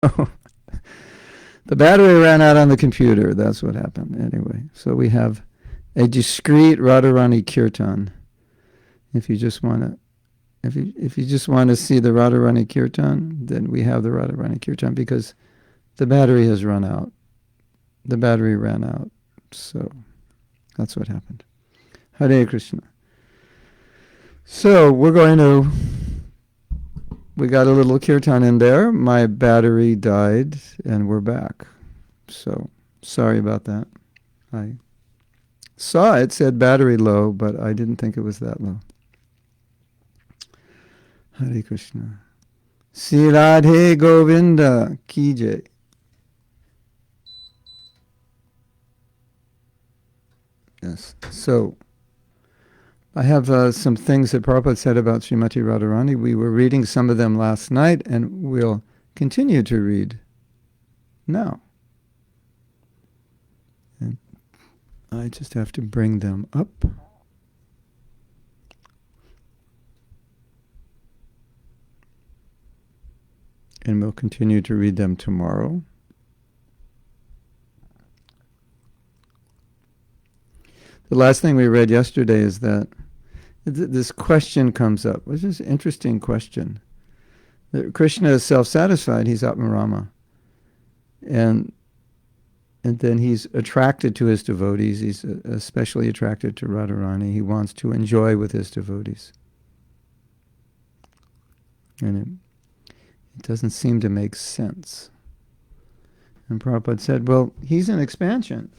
The battery ran out on the computer. That's what happened. Anyway, so we have a discrete Radharani kirtan. If you just want to, if you just want to see the Radharani kirtan, then we have the Radharani kirtan because the battery has run out. The battery ran out. So that's what happened. Hare Krishna. So we got a little kirtan in there. My battery died and we're back. So sorry about that. I saw it said battery low, but I didn't think it was that low. Hare Krishna. Sri Radhe Govinda Ki Jai. Yes. So I have some things that Prabhupada said about Srimati Radharani. We were reading some of them last night, and we'll continue to read now. And I just have to bring them up. And we'll continue to read them tomorrow. The last thing we read yesterday is that this question comes up, which is an interesting question. That Krishna is self-satisfied, he's Atmarama. And then he's attracted to his devotees, he's especially attracted to Radharani. He wants to enjoy with his devotees. And it doesn't seem to make sense. And Prabhupada said, well, he's an expansion.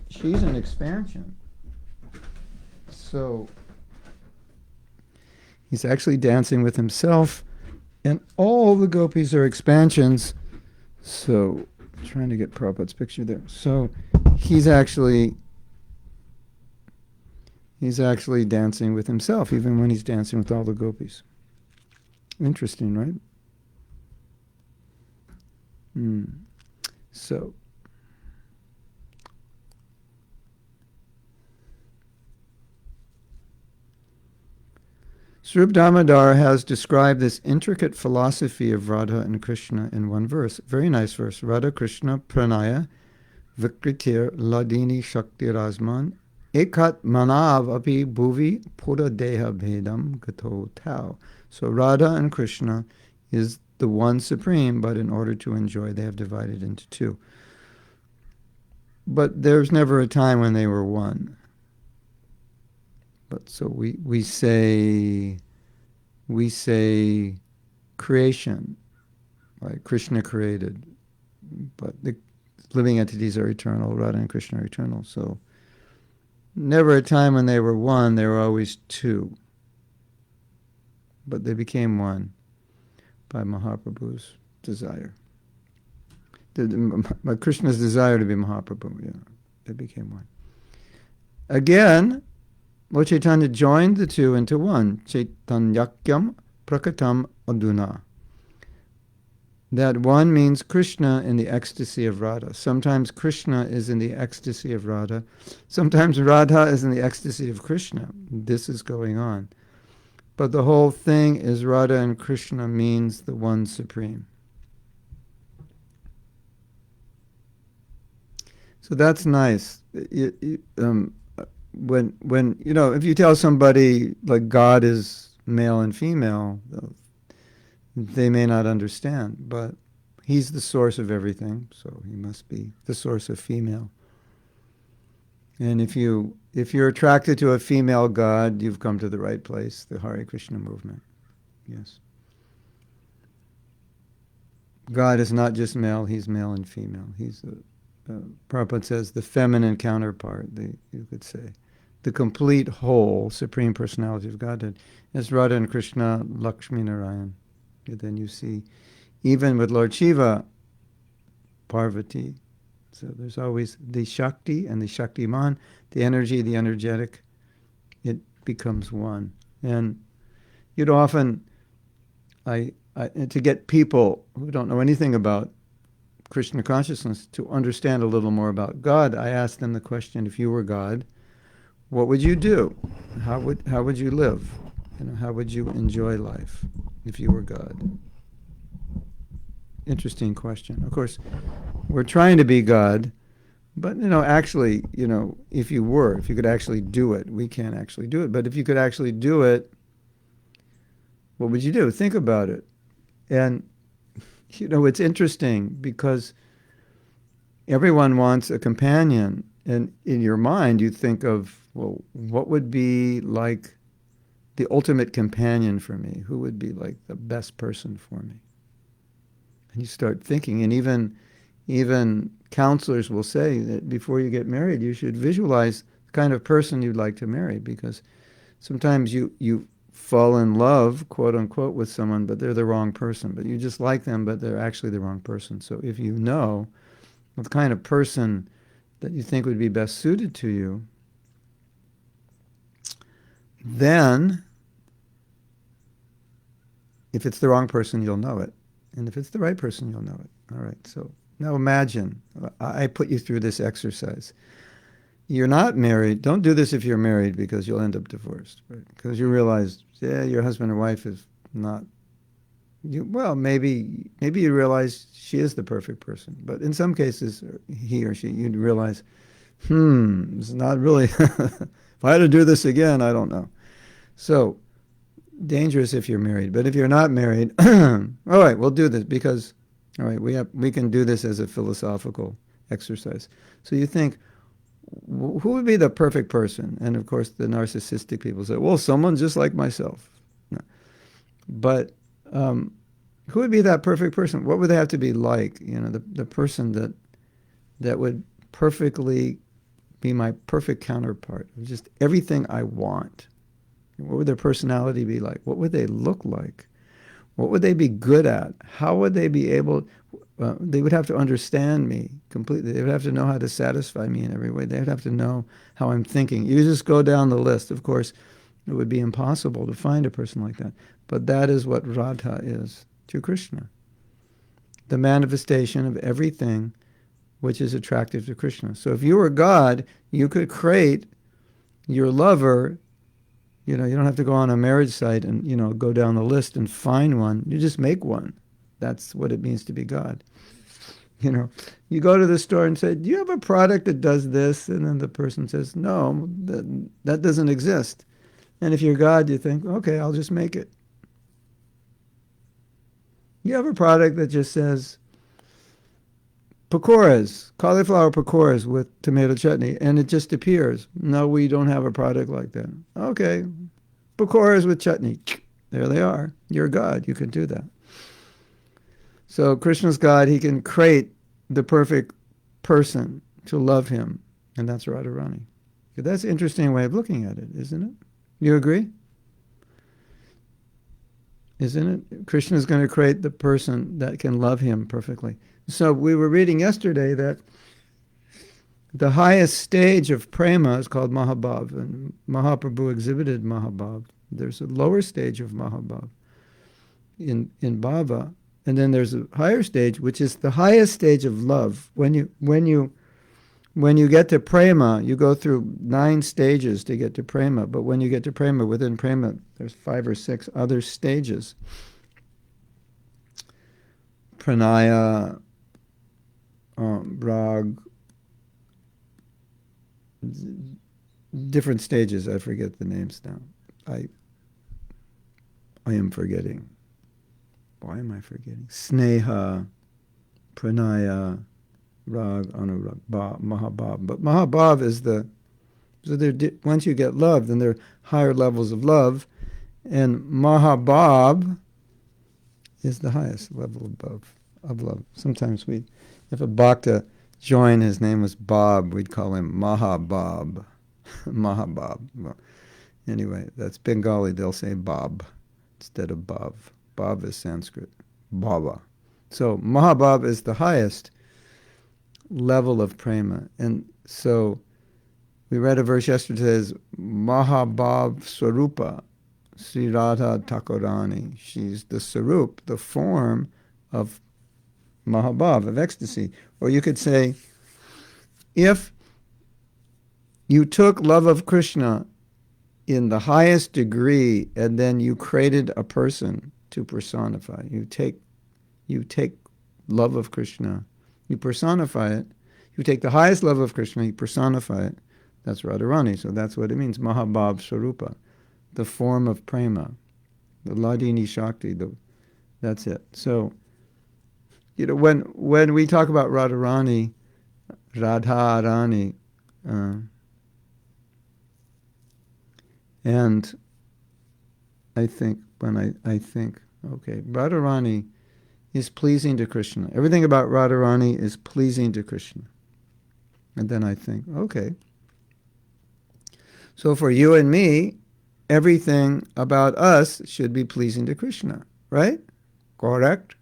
She's an expansion. So he's actually dancing with himself, and all the gopis are expansions. So, trying to get Prabhupada's picture there. So he's actually dancing with himself, even when he's dancing with all the gopis. Interesting, right? So, Swarup Damodar has described this intricate philosophy of Radha and Krishna in one verse. Very nice verse. Radha Krishna Pranaya Vikritir Ladini Shakti Rasman Ekat Manav Api Bhuvi Pura Deha Bhedam Gato Tau. So Radha and Krishna is the one supreme, but in order to enjoy, they have divided into two. But there's never a time when they were one. But so we say creation, right? Krishna created, but the living entities are eternal. Radha and Krishna are eternal. So never a time when they were one. They were always two. But they became one by Mahaprabhu's desire. By Krishna's desire to be Mahaprabhu, yeah, they became one. Again, Lord Chaitanya joined the two into one. Chaitanyakyam prakatam aduna. That one means Krishna in the ecstasy of Radha. Sometimes Krishna is in the ecstasy of Radha. Sometimes Radha is in the ecstasy of Krishna. This is going on. But the whole thing is Radha and Krishna means the one supreme. So that's nice. When if you tell somebody like God is male and female, they may not understand, but he's the source of everything, so he must be the source of female. And if you're attracted to a female God, you've come to the right place, the Hare Krishna movement. Yes. God is not just male, he's male and female. He's Prabhupada says the feminine counterpart, you could say. The complete whole, Supreme Personality of Godhead, is Radha and Krishna, Lakshmi Narayan. And then you see, even with Lord Shiva, Parvati. So there's always the Shakti and the Shaktiman, the energy, the energetic. It becomes one. And you'd often, to get people who don't know anything about Krishna consciousness to understand a little more about God, I ask them the question, if you were God, what would you do? How would you live? How would you enjoy life if you were God? interesting question. Of course, we're trying to be God, but actually, if you could actually do it, we can't actually do it. But if you could actually do it, what would you do? Think about it. And it's interesting because everyone wants a companion, and in your mind you think of, well, what would be like the ultimate companion for me? Who would be like the best person for me? And you start thinking, and even counselors will say that before you get married, you should visualize the kind of person you'd like to marry, because sometimes you fall in love, quote unquote, with someone, but they're the wrong person. But you just like them, but they're actually the wrong person. So if you know what kind of person that you think would be best suited to you, then if it's the wrong person, you'll know it. And if it's the right person, you'll know it. All right, so now imagine, I put you through this exercise. You're not married. Don't do this if you're married, because you'll end up divorced. Right? Because you realize, your husband or wife is not, well, maybe you realize she is the perfect person. But in some cases, he or she, you'd realize, it's not really, if I had to do this again, I don't know. So, dangerous if you're married. But if you're not married, all right, we'll do this because, all right, we can do this as a philosophical exercise. So you think, who would be the perfect person? And of course, the narcissistic people say, well, someone just like myself. No. But who would be that perfect person? What would they have to be like? The person that would perfectly be my perfect counterpart. Just everything I want. What would their personality be like? What would they look like? What would they be good at? How would they be able... they would have to understand me completely. They would have to know how to satisfy me in every way. They would have to know how I'm thinking. You just go down the list. Of course, it would be impossible to find a person like that. But that is what Radha is to Krishna. The manifestation of everything which is attractive to Krishna. So if you were God, you could create your lover. You don't have to go on a marriage site and, go down the list and find one. You just make one. That's what it means to be God. You go to the store and say, do you have a product that does this? And then the person says, no, that doesn't exist. And if you're God, you think, okay, I'll just make it. You have a product that just says pakoras, cauliflower pakoras with tomato chutney, and it just appears. No, we don't have a product like that. Okay, pakoras with chutney. There they are. You're God. You can do that. So Krishna's God. He can create the perfect person to love him, and that's Radharani. That's an interesting way of looking at it, isn't it? You agree? Isn't it? Krishna's going to create the person that can love him perfectly. So we were reading yesterday that the highest stage of prema is called mahabhava, and Mahaprabhu exhibited mahabhava. There's a lower stage of mahabhava in bhava, and then there's a higher stage, which is the highest stage of love. When you get to prema, you go through 9 stages to get to prema, but when you get to prema, within prema, there's 5 or 6 other stages. Pranaya, rag, different stages. I forget the names now. I am forgetting. Why am I forgetting? Sneha, pranaya, rag, anurag, mahabhava. But mahabhava is once you get love, then there are higher levels of love, and mahabhava is the highest level of love. Sometimes if a bhakta joined, his name was Bob, we'd call him Mahabhava. Mahabhava. Well, anyway, that's Bengali. They'll say Bob instead of Bhav. Bhav is Sanskrit. Bhava. So Mahabhava is the highest level of prema. And so we read a verse yesterday that says, Mahabhava svarupa, Sri Radha Thakurani. She's the sarup, the form of mahabhava, of ecstasy. Or you could say, if you took love of Krishna in the highest degree and then you created a person to personify, you take love of Krishna, you personify it. You take the highest love of Krishna, you personify it. That's Radharani. So that's what it means. Mahabhava svarupa, the form of prema, the Ladini Shakti. That's it. So, when we talk about Radharani, Radharani, and I think I think, okay, Radharani is pleasing to Krishna. Everything about Radharani is pleasing to Krishna. And then I think, okay, so for you and me, everything about us should be pleasing to Krishna, right? Correct?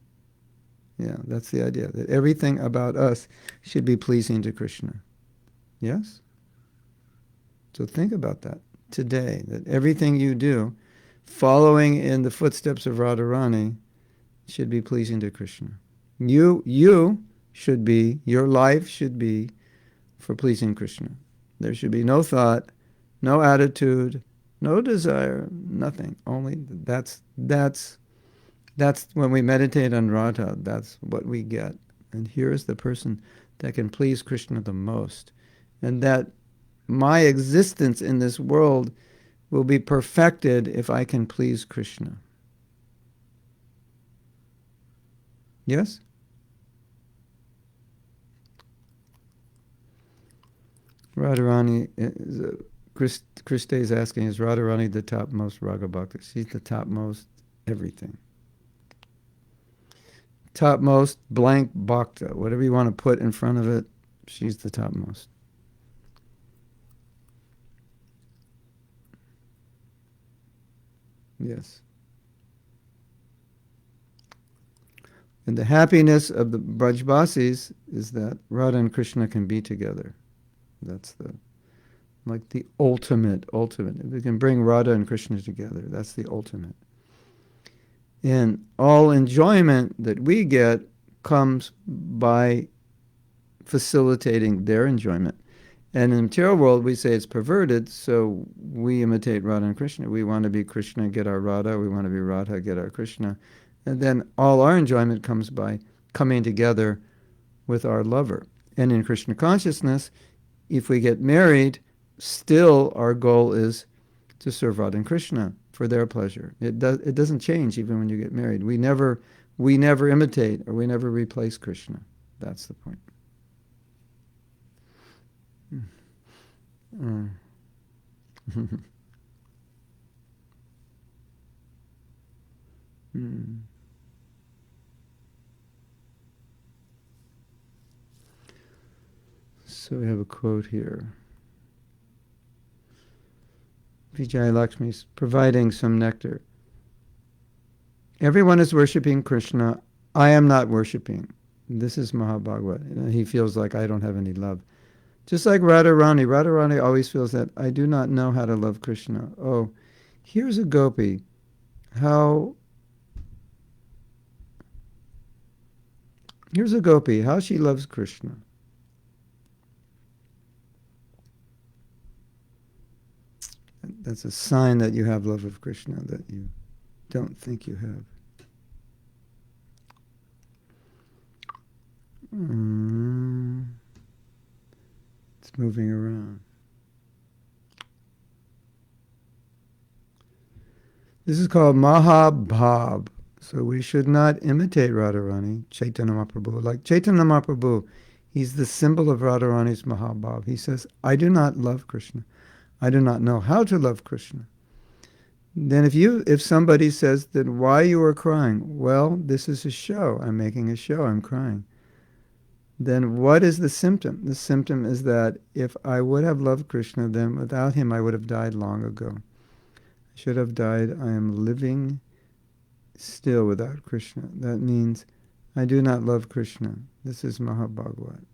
Yeah, that's the idea, that everything about us should be pleasing to Krishna. Yes? So think about that today, that everything you do, following in the footsteps of Radharani, should be pleasing to Krishna. You should be, your life should be for pleasing Krishna. There should be no thought, no attitude, no desire, nothing. Only that's when we meditate on Radha, that's what we get. And here is the person that can please Krishna the most. And that my existence in this world will be perfected if I can please Krishna. Yes? Radharani, Krishna is asking, is Radharani the topmost Raga Bhakta? She's the topmost everything. Topmost blank Bhakta. Whatever you want to put in front of it, she's the topmost. Yes. And the happiness of the Brajbasis is that Radha and Krishna can be together. That's the ultimate. If we can bring Radha and Krishna together, that's the ultimate. And all enjoyment that we get comes by facilitating their enjoyment. And in the material world, we say it's perverted, so we imitate Radha and Krishna. We want to be Krishna, get our Radha. We want to be Radha, get our Krishna. And then all our enjoyment comes by coming together with our lover. And in Krishna consciousness, if we get married, still our goal is to serve Radha and Krishna for their pleasure. It doesn't change even when you get married. We never imitate or we never replace Krishna. That's the point. So we have a quote here. Vijay Lakshmi is providing some nectar. Everyone is worshipping Krishna. I am not worshipping. This is Mahabhagavad. He feels like I don't have any love. Just like Radharani. Radharani always feels that I do not know how to love Krishna. Oh, here's a gopi. Here's a gopi, how she loves Krishna. That's a sign that you have love of Krishna that you don't think you have. It's moving around. This is called mahabhava. So we should not imitate Radharani, Caitanya Mahaprabhu. Like Caitanya Mahaprabhu, he's the symbol of Radharani's mahabhava. He says, I do not love Krishna. I do not know how to love Krishna. Then if somebody says that why you are crying, well, this is a show. I'm making a show. I'm crying. Then what is the symptom? The symptom is that if I would have loved Krishna, then without him I would have died long ago. I should have died. I am living still without Krishna. That means I do not love Krishna. This is Mahabhagavad.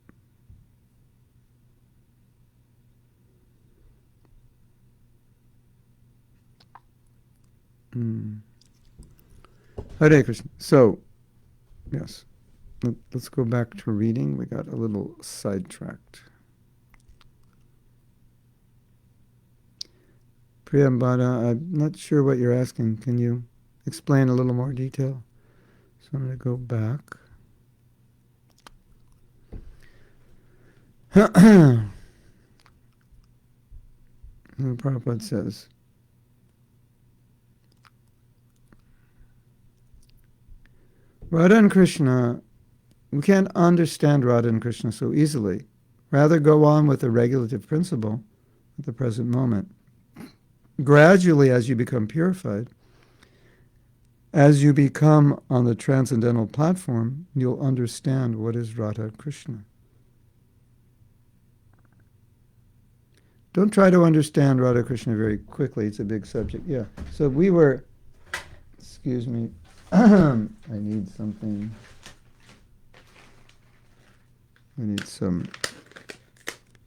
Hare Krishna. So, yes, let's go back to reading. We got a little sidetracked. Priyambada, I'm not sure what you're asking. Can you explain a little more detail? So I'm going to go back. Prabhupada says, Radha and Krishna, we can't understand Radha and Krishna so easily. Rather, go on with the regulative principle at the present moment. Gradually, as you become purified, as you become on the transcendental platform, you'll understand what is Radha and Krishna. Don't try to understand Radha Krishna very quickly. It's a big subject. Yeah. So we were, excuse me, I need something. I need some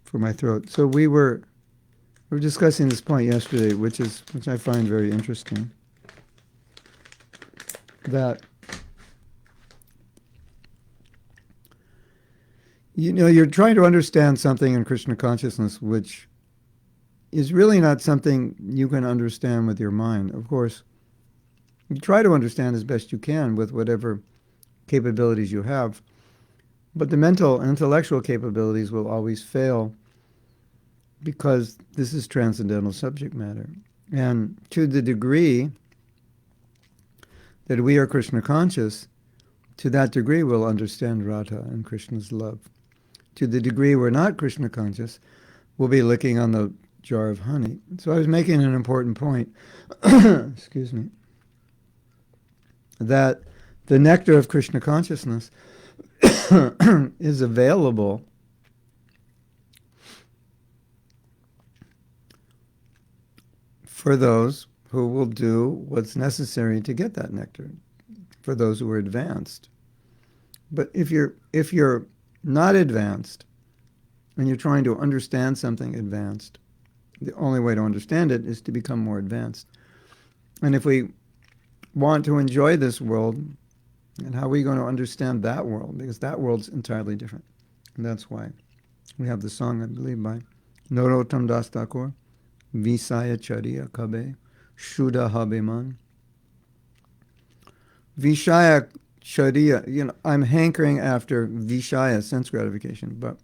for my throat. So we were discussing this point yesterday, which I find very interesting. That you're trying to understand something in Krishna consciousness which is really not something you can understand with your mind. Of course, you try to understand as best you can with whatever capabilities you have, but the mental and intellectual capabilities will always fail because this is transcendental subject matter. And to the degree that we are Krishna conscious, to that degree we'll understand Radha and Krishna's love. To the degree we're not Krishna conscious, we'll be licking on the jar of honey. So I was making an important point, excuse me, that the nectar of Krishna consciousness is available for those who will do what's necessary to get that nectar, for those who are advanced. But if you're not advanced and you're trying to understand something advanced, the only way to understand it is to become more advanced. And if we want to enjoy this world, and how are we going to understand that world? Because that world's entirely different. And that's why we have the song, I believe, by Narottam Das Thakur, Visaya Chariya Kabe, Shuddha Habeman. Vishaya Chariya, I'm hankering after Vishaya, sense gratification. But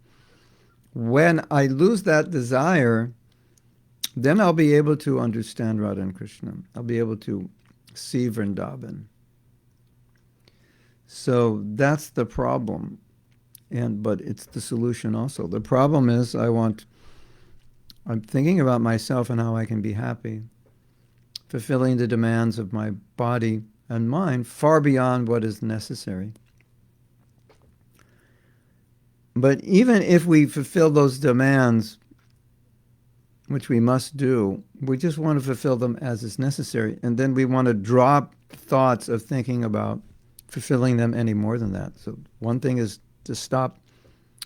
when I lose that desire, then I'll be able to understand Radha and Krishna. I'll be able to see Vrindavan. So that's the problem, but it's the solution also. The problem is I'm thinking about myself and how I can be happy, fulfilling the demands of my body and mind far beyond what is necessary. But even if we fulfill those demands, which we must do, we just want to fulfill them as is necessary, and then we want to drop thoughts of thinking about fulfilling them any more than that. So one thing is to stop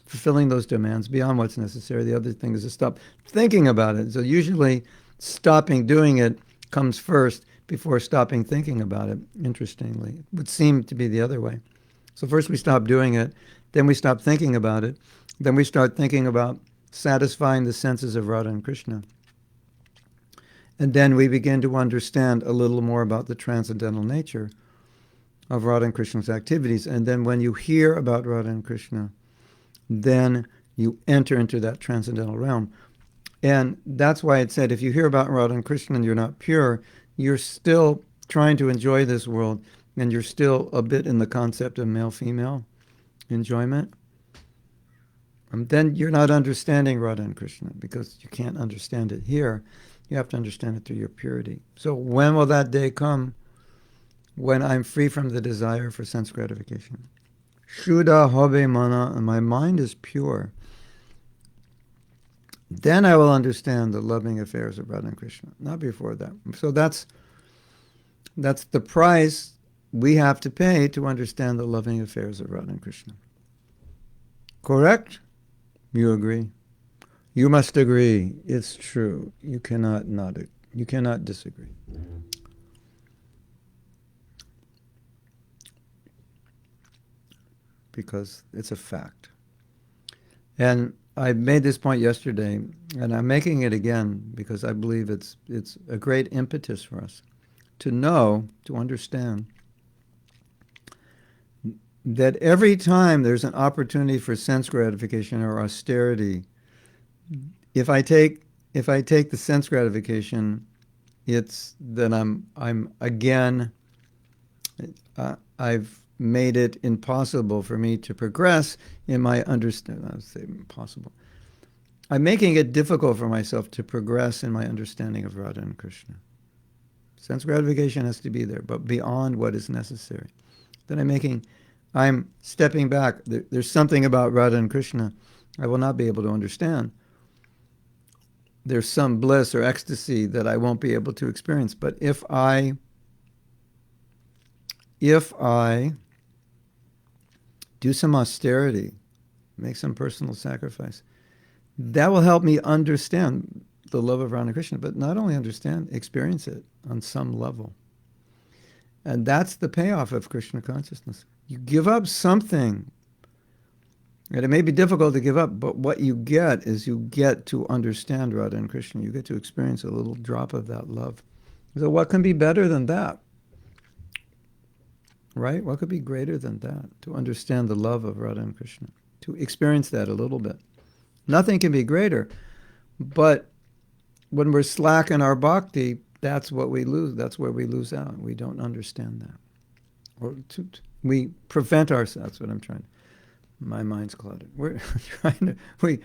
fulfilling those demands beyond what's necessary. The other thing is to stop thinking about it. So usually stopping doing it comes first before stopping thinking about it, interestingly. It would seem to be the other way. So first we stop doing it, then we stop thinking about it, then we start thinking about satisfying the senses of Radha and Krishna. And then we begin to understand a little more about the transcendental nature of Radha and Krishna's activities. And then when you hear about Radha and Krishna, then you enter into that transcendental realm. And that's why it said, if you hear about Radha and Krishna and you're not pure, you're still trying to enjoy this world, and you're still a bit in the concept of male-female enjoyment. Then you're not understanding Radha and Krishna, because you can't understand it here. You have to understand it through your purity. So when will that day come? When I'm free from the desire for sense gratification. Shuddha hobe mana, and my mind is pure. Then I will understand the loving affairs of Radha and Krishna. Not before that. So that's the price we have to pay to understand the loving affairs of Radha and Krishna. Correct? You agree? You must agree. It's true. You cannot disagree. Because it's a fact. And I made this point yesterday, and I'm making it again because I believe it's a great impetus for us to know, to understand that every time there's an opportunity for sense gratification or austerity, if I take the sense gratification, it's that I'm again, I've made it impossible for me to progress in my understanding. I would say impossible. I'm making it difficult for myself to progress in my understanding of Radha and Krishna. Sense gratification has to be there, but beyond what is necessary. Then I'm stepping back. There's something about Radha and Krishna I will not be able to understand. There's some bliss or ecstasy that I won't be able to experience. But if I do some austerity, make some personal sacrifice, that will help me understand the love of Radha and Krishna, but not only understand, experience it on some level. And that's the payoff of Krishna consciousness. You give up something, and it may be difficult to give up, but what you get is you get to understand Radha and Krishna. You get to experience a little drop of that love. So what can be better than that? Right? What could be greater than that? To understand the love of Radha and Krishna. To experience that a little bit. Nothing can be greater. But when we're slack in our bhakti, that's what we lose. That's where we lose out. We don't understand that. Or we prevent ourselves. That's what I'm trying to. My mind's clouded. We're trying to.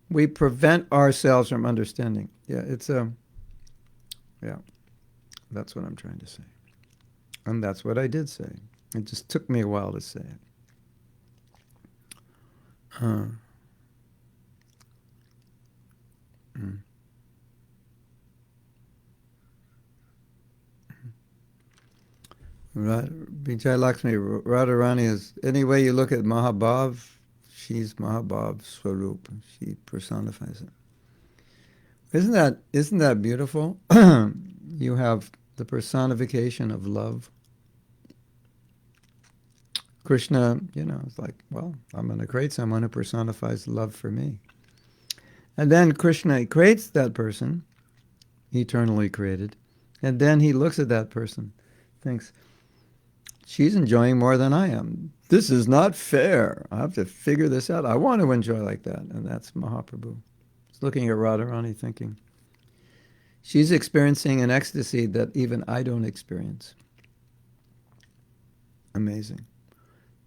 We prevent ourselves from understanding. Yeah, it's a. Yeah, that's what I'm trying to say, and that's what I did say. It just took me a while to say it. Vijay Lakshmi, Radharani is, any way you look at mahabhava, she's mahabhava svarupa. She personifies it. Isn't that beautiful? You have the personification of love. Krishna, it's like, well, I'm going to create someone who personifies love for me. And then Krishna creates that person, eternally created, and then he looks at that person, thinks, she's enjoying more than I am. This is not fair. I have to figure this out. I want to enjoy like that. And that's Mahaprabhu. He's looking at Radharani thinking, she's experiencing an ecstasy that even I don't experience. Amazing.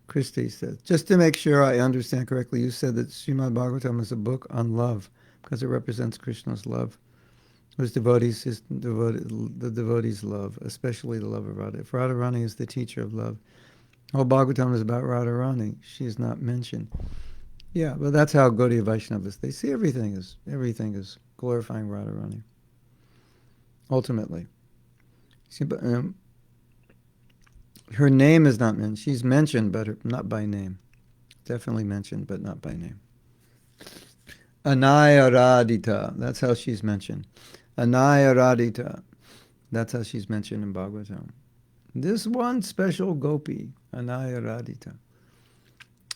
Christy says, just to make sure I understand correctly, you said that Srimad Bhagavatam is a book on love because it represents Krishna's love. Whose devotees, the devotees' love, especially the love of Radha. If Radharani is the teacher of love, whole Bhagavatam is about Radharani. She is not mentioned. Yeah, but that's how Gaudiya Vaishnavas, they see everything is glorifying Radharani. Ultimately. See, but, her name is not mentioned. She's mentioned, but not by name. Definitely mentioned, but not by name. Anayaradita, that's how she's mentioned. Anayaradita, that's how she's mentioned in Bhagavatam. This one special gopi, Anayaradita.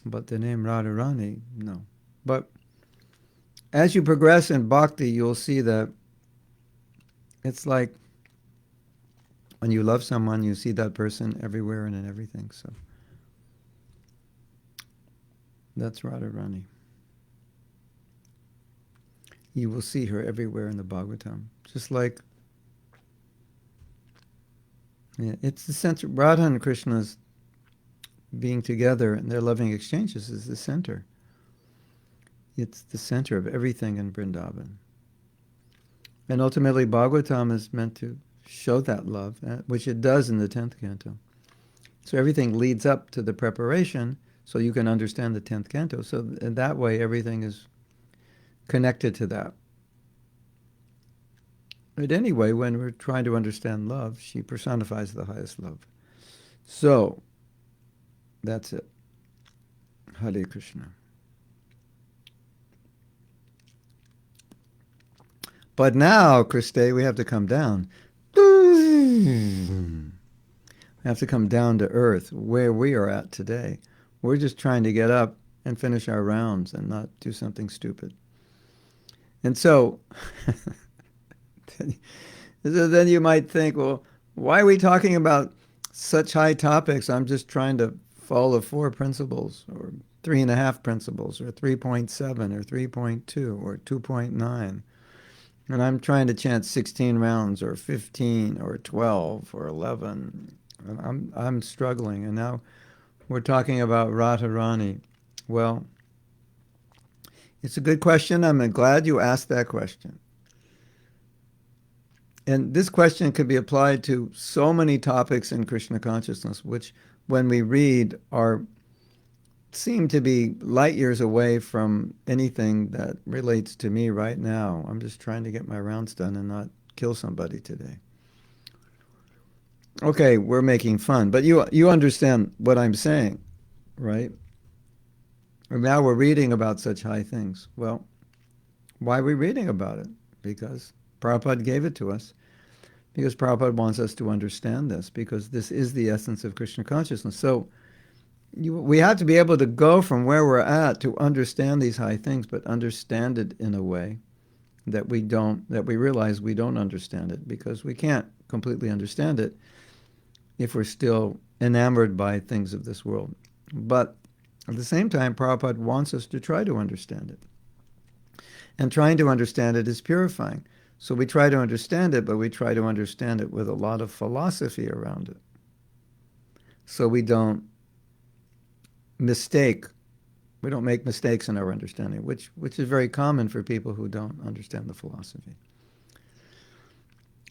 But the name Radharani, no. But as you progress in bhakti, you'll see that it's like when you love someone, you see that person everywhere and in everything. So that's Radharani. You will see her everywhere in the Bhagavatam. Just like, it's the center. Radha and Krishna's being together and their loving exchanges is the center. It's the center of everything in Vrindavan. And ultimately, Bhagavatam is meant to show that love, which it does in the 10th canto. So everything leads up to the preparation so you can understand the 10th canto. So in that way, everything is connected to that. But anyway, when we're trying to understand love, she personifies the highest love. So, that's it. Hare Krishna. But now, Christe, we have to come down. We have to come down to earth, where we are at today. We're just trying to get up and finish our rounds and not do something stupid. And so then you might think, well, why are we talking about such high topics? I'm just trying to full of 4 principles, or 3.5 principles, or 3.7, or 3.2, or 2.9. And I'm trying to chant 16 rounds, or 15, or 12, or 11. And I'm struggling. And now we're talking about Radharani. Well, it's a good question. I'm glad you asked that question. And this question could be applied to so many topics in Krishna consciousness, which, when we read, seem to be light years away from anything that relates to me right now. I'm just trying to get my rounds done and not kill somebody today. Okay, we're making fun, but you understand what I'm saying, right? And now we're reading about such high things. Well, why are we reading about it? Because Prabhupada gave it to us, because Prabhupada wants us to understand this, because this is the essence of Krishna consciousness. So we have to be able to go from where we're at to understand these high things, but understand it in a way that we realize we don't understand it, because we can't completely understand it if we're still enamored by things of this world. But at the same time, Prabhupada wants us to try to understand it. And trying to understand it is purifying. So we try to understand it, but we try to understand it with a lot of philosophy around it. So we don't make mistakes in our understanding, which is very common for people who don't understand the philosophy.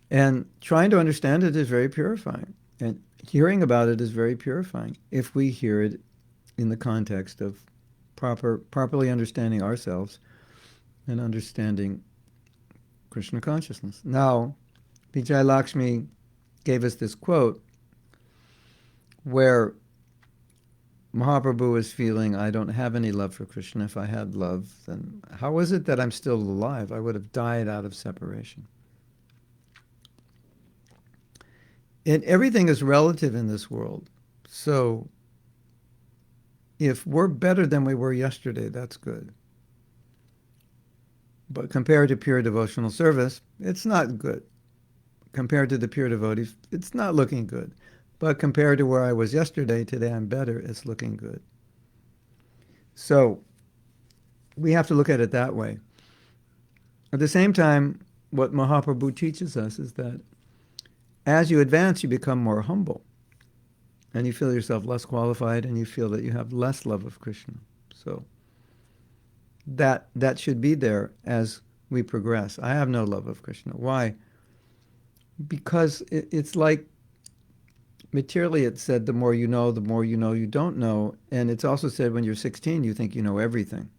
And trying to understand it is very purifying. And hearing about it is very purifying if we hear it in the context of properly understanding ourselves and understanding Krishna consciousness. Now, Vijay Lakshmi gave us this quote where Mahaprabhu is feeling, I don't have any love for Krishna. If I had love, then how is it that I'm still alive? I would have died out of separation. And everything is relative in this world. So if we're better than we were yesterday, that's good. But compared to pure devotional service, it's not good. Compared to the pure devotees, it's not looking good. But compared to where I was yesterday, today I'm better, it's looking good. So we have to look at it that way. At the same time, what Mahaprabhu teaches us is that as you advance, you become more humble. And you feel yourself less qualified, and you feel that you have less love of Krishna. So that should be there as we progress. I have no love of Krishna. Why? Because it's like, materially it's said, the more you know you don't know. And it's also said when you're 16, you think you know everything.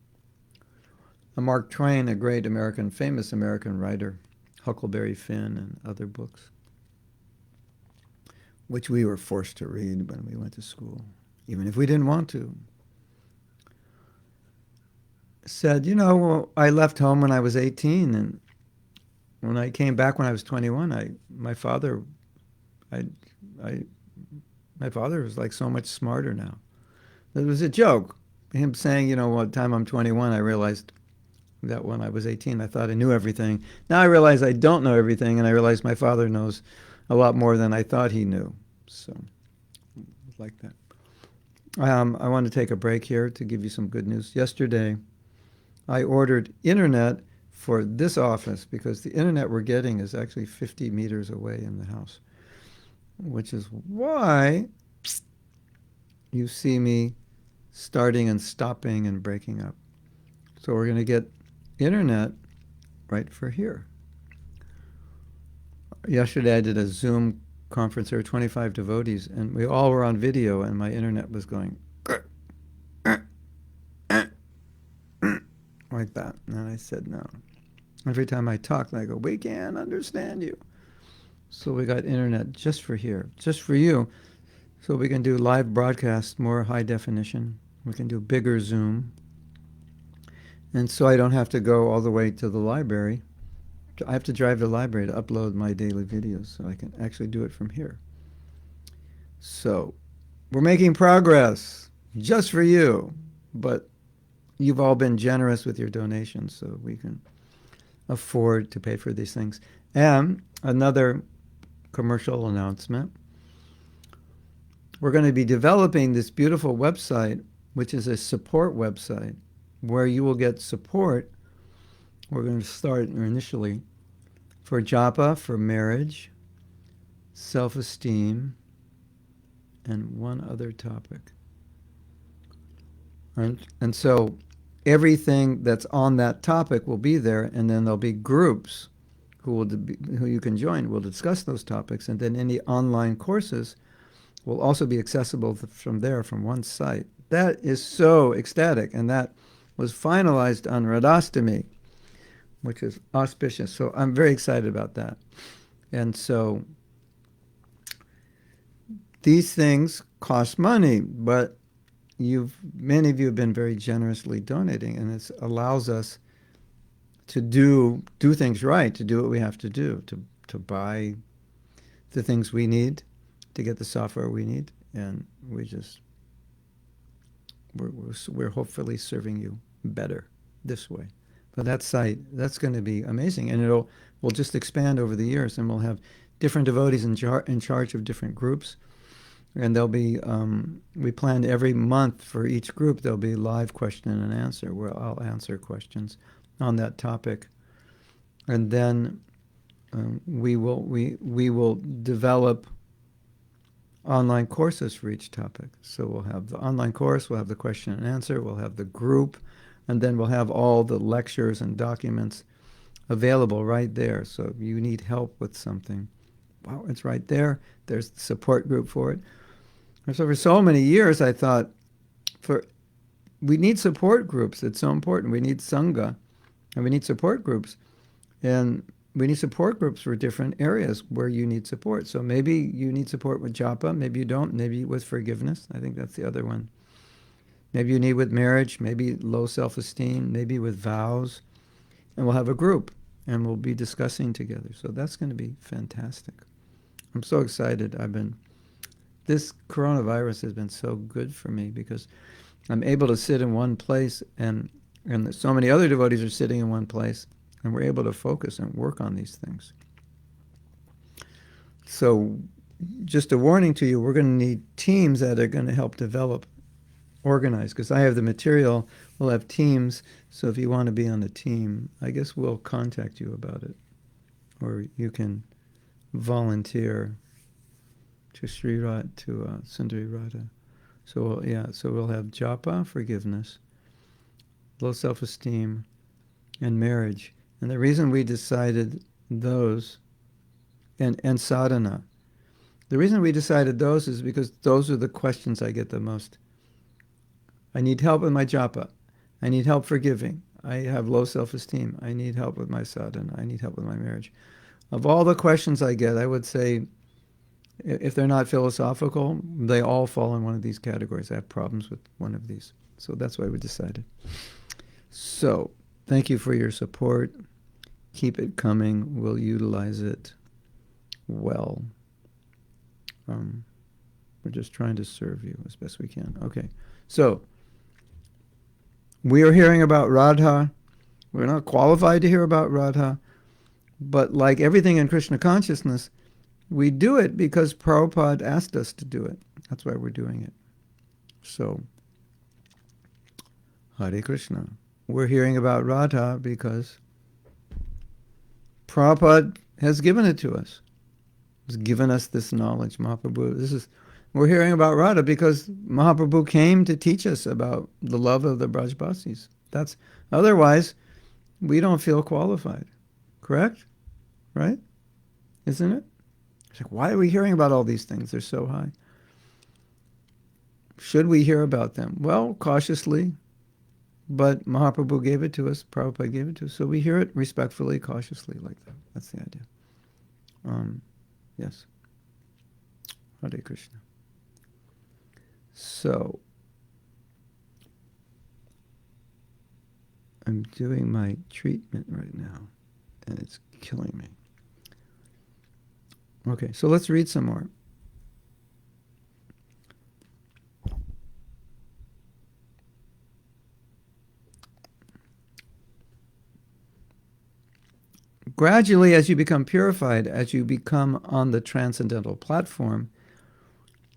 Mark Twain, a great famous American writer, Huckleberry Finn and other books, which we were forced to read when we went to school, even if we didn't want to, said, I left home when I was 18, and when I came back when I was 21, my father was like so much smarter now. It was a joke. Him saying, one time I'm 21, I realized that when I was 18, I thought I knew everything. Now I realize I don't know everything, and I realize my father knows a lot more than I thought he knew. So, like that. I want to take a break here to give you some good news. Yesterday, I ordered internet for this office, because the internet we're getting is actually 50 meters away in the house, which is why you see me starting and stopping and breaking up. So we're going to get internet right for here. Yesterday I did a Zoom conference. There were 25 devotees, and we all were on video, and my internet was going like that. And I said, no. Every time I talk, I go, we can't understand you. So we got internet just for here, just for you. So we can do live broadcasts, more high definition. We can do bigger Zoom. And so I don't have to go all the way to the library. I have to drive to the library to upload my daily videos, so I can actually do it from here. So we're making progress just for you. But you've all been generous with your donations, so we can afford to pay for these things. And another commercial announcement. we're going to be developing this beautiful website, which is a support website, where you will get support. We're going to start initially for japa, for marriage, self-esteem, and one other topic. And so everything that's on that topic will be there, and then there'll be groups who you can join. We'll discuss those topics, and then any online courses will also be accessible from there, from one site. That is so ecstatic, and that was finalized on Radhastami, which is auspicious. So I'm very excited about that. And so these things cost money, but many of you have been very generously donating, and it allows us to do things right, to do what we have to do, to buy the things we need, to get the software we need, and we're hopefully serving you better this way. But that site, that's going to be amazing, and we'll just expand over the years, and we'll have different devotees in charge of different groups, and there'll be we planned every month for each group there'll be live question and answer where I'll answer questions on that topic, and then we will develop online courses for each topic. So we'll have the online course, we'll have the question and answer, we'll have the group, and then we'll have all the lectures and documents available right there. So if you need help with something, wow, it's right there. There's the support group for it. And so for so many years I thought, we need support groups. It's so important. We need Sangha, and we need support groups. And we need support groups for different areas where you need support. So maybe you need support with japa, maybe you don't, maybe with forgiveness. I think that's the other one. Maybe you need with marriage, maybe low self-esteem, maybe with vows. And we'll have a group, and we'll be discussing together. So that's going to be fantastic. I'm so excited. This coronavirus has been so good for me because I'm able to sit in one place, and so many other devotees are sitting in one place, and we're able to focus and work on these things. So just a warning to you, we're going to need teams that are going to help develop, organize, because I have the material, we'll have teams, so if you want to be on a team, I guess we'll contact you about it, or you can volunteer to Sundari Radha. So we'll have japa, forgiveness, low self-esteem, and marriage. And the reason we decided those, and sadhana, the reason we decided those is because those are the questions I get the most. I need help with my japa. I need help forgiving. I have low self-esteem. I need help with my sadhana. I need help with my marriage. Of all the questions I get, I would say, if they're not philosophical, they all fall in one of these categories. I have problems with one of these. So that's why we decided. So thank you for your support. Keep it coming. We'll utilize it well. We're just trying to serve you as best we can. Okay. So we are hearing about Radha. We're not qualified to hear about Radha. But like everything in Krishna consciousness, we do it because Prabhupada asked us to do it. That's why we're doing it. So, Hare Krishna. We're hearing about Radha because Prabhupada has given it to us. He's given us this knowledge. Mahaprabhu, we're hearing about Radha because Mahaprabhu came to teach us about the love of the Brajbasis. Otherwise, we don't feel qualified. Correct? Right? Isn't it? It's like, why are we hearing about all these things? They're so high. Should we hear about them? Well, cautiously, but Mahaprabhu gave it to us, Prabhupada gave it to us, so we hear it respectfully, cautiously, like that. That's the idea. Yes. Hare Krishna. So, I'm doing my treatment right now, and it's killing me. Okay, so let's read some more. Gradually, as you become purified, as you become on the transcendental platform,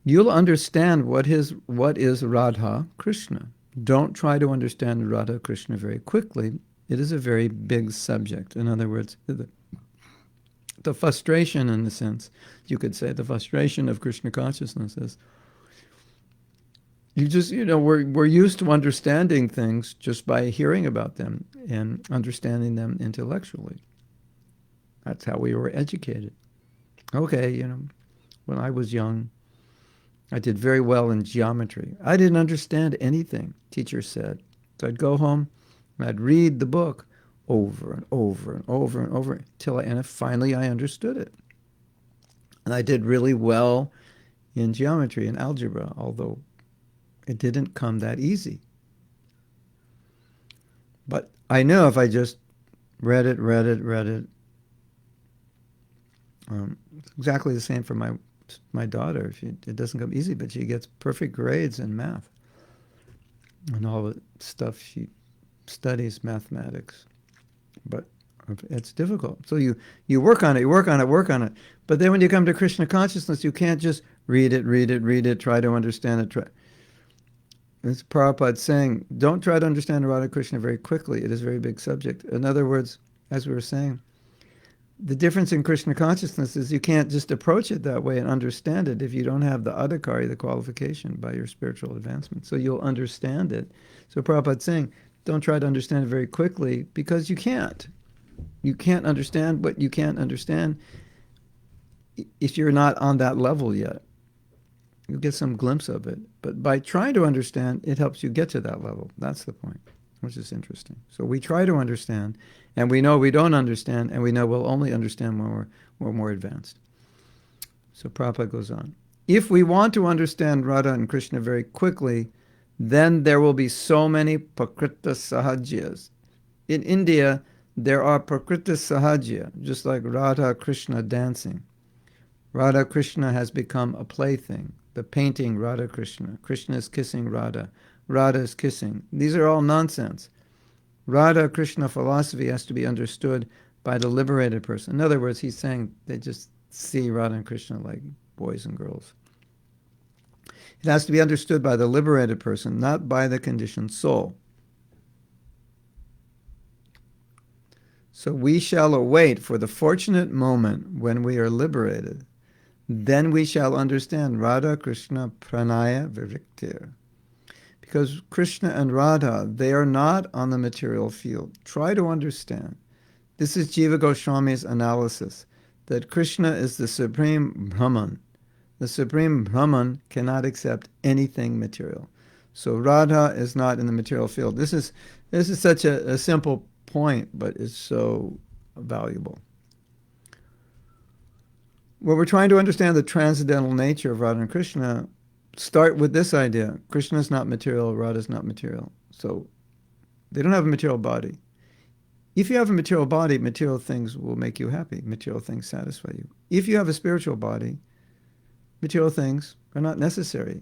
you'll understand what is Radha Krishna. Don't try to understand Radha Krishna very quickly. It is a very big subject. In other words, the frustration, in the sense, you could say, the frustration of Krishna consciousness is, we're used to understanding things just by hearing about them and understanding them intellectually. That's how we were educated. Okay, when I was young, I did very well in geometry. I didn't understand anything, teacher said. So I'd go home and I'd read the book over and over and over and over and finally I understood it. And I did really well in geometry and algebra, although it didn't come that easy. But I know if I just read it, it's exactly the same for my daughter. It doesn't come easy, but she gets perfect grades in math. And all the stuff she studies, mathematics. But it's difficult. So you work on it. But then when you come to Krishna consciousness, you can't just read it, try to understand it. It's Prabhupada saying, don't try to understand Radha Krishna very quickly. It is a very big subject. In other words, as we were saying, the difference in Krishna consciousness is you can't just approach it that way and understand it if you don't have the adhikari, the qualification by your spiritual advancement. So you'll understand it. So Prabhupada's saying, don't try to understand it very quickly because you can't. You can't understand what you can't understand if you're not on that level yet. You'll get some glimpse of it. But by trying to understand, it helps you get to that level. That's the point, which is interesting. So we try to understand, and we know we don't understand, and we know we'll only understand when we're more advanced. So Prabhupada goes on. If we want to understand Radha and Krishna very quickly, then there will be so many prakrita sahajyas. In India, there are prakrita sahajya, just like Radha Krishna dancing. Radha Krishna has become a plaything. The painting Radha Krishna. Krishna is kissing Radha. Radha is kissing. These are all nonsense. Radha Krishna philosophy has to be understood by the liberated person. In other words, he's saying they just see Radha and Krishna like boys and girls. It has to be understood by the liberated person, not by the conditioned soul. So we shall await for the fortunate moment when we are liberated. Then we shall understand Radha Krishna pranaya viviktir. Because Krishna and Radha, they are not on the material field. Try to understand. This is Jiva Goswami's analysis, that Krishna is the supreme Brahman. The supreme Brahman cannot accept anything material. So Radha is not in the material field. This is such a simple point, but it's so valuable. When we're trying to understand the transcendental nature of Radha and Krishna, start with this idea. Krishna is not material, Radha is not material. So they don't have a material body. If you have a material body, material things will make you happy. Material things satisfy you. If you have a spiritual body, material things are not necessary.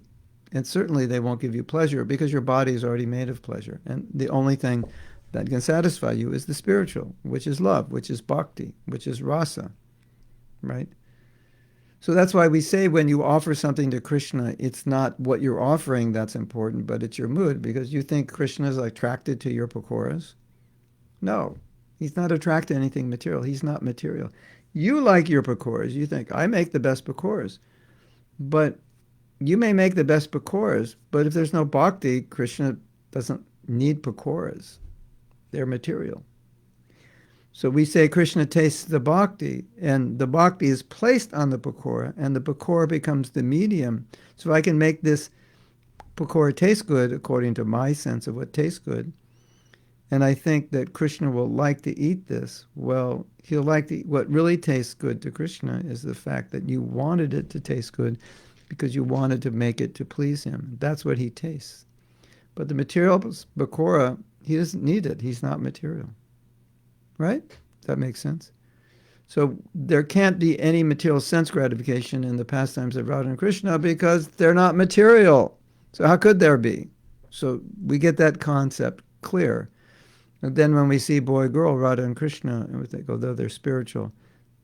And certainly they won't give you pleasure because your body is already made of pleasure. And the only thing that can satisfy you is the spiritual, which is love, which is bhakti, which is rasa, right? So that's why we say when you offer something to Krishna, it's not what you're offering that's important, but it's your mood, because you think Krishna is attracted to your pakoras. No, he's not attracted to anything material. He's not material. You like your pakoras. You think, I make the best pakoras. But you may make the best pakoras, but if there's no bhakti, Krishna doesn't need pakoras. They're material. So we say Krishna tastes the bhakti, and the bhakti is placed on the pakora, and the pakora becomes the medium. So I can make this pakora taste good according to my sense of what tastes good, and I think that Krishna will like to eat this. Well, he'll like to eat. What really tastes good to Krishna is the fact that you wanted it to taste good because you wanted to make it to please him. That's what he tastes. But the material pakora, he doesn't need it. He's not material. Right? That makes sense. So there can't be any material sense gratification in the pastimes of Radha and Krishna because they're not material. So how could there be? So we get that concept clear. And then when we see boy, girl, Radha and Krishna, and we think, although they're spiritual,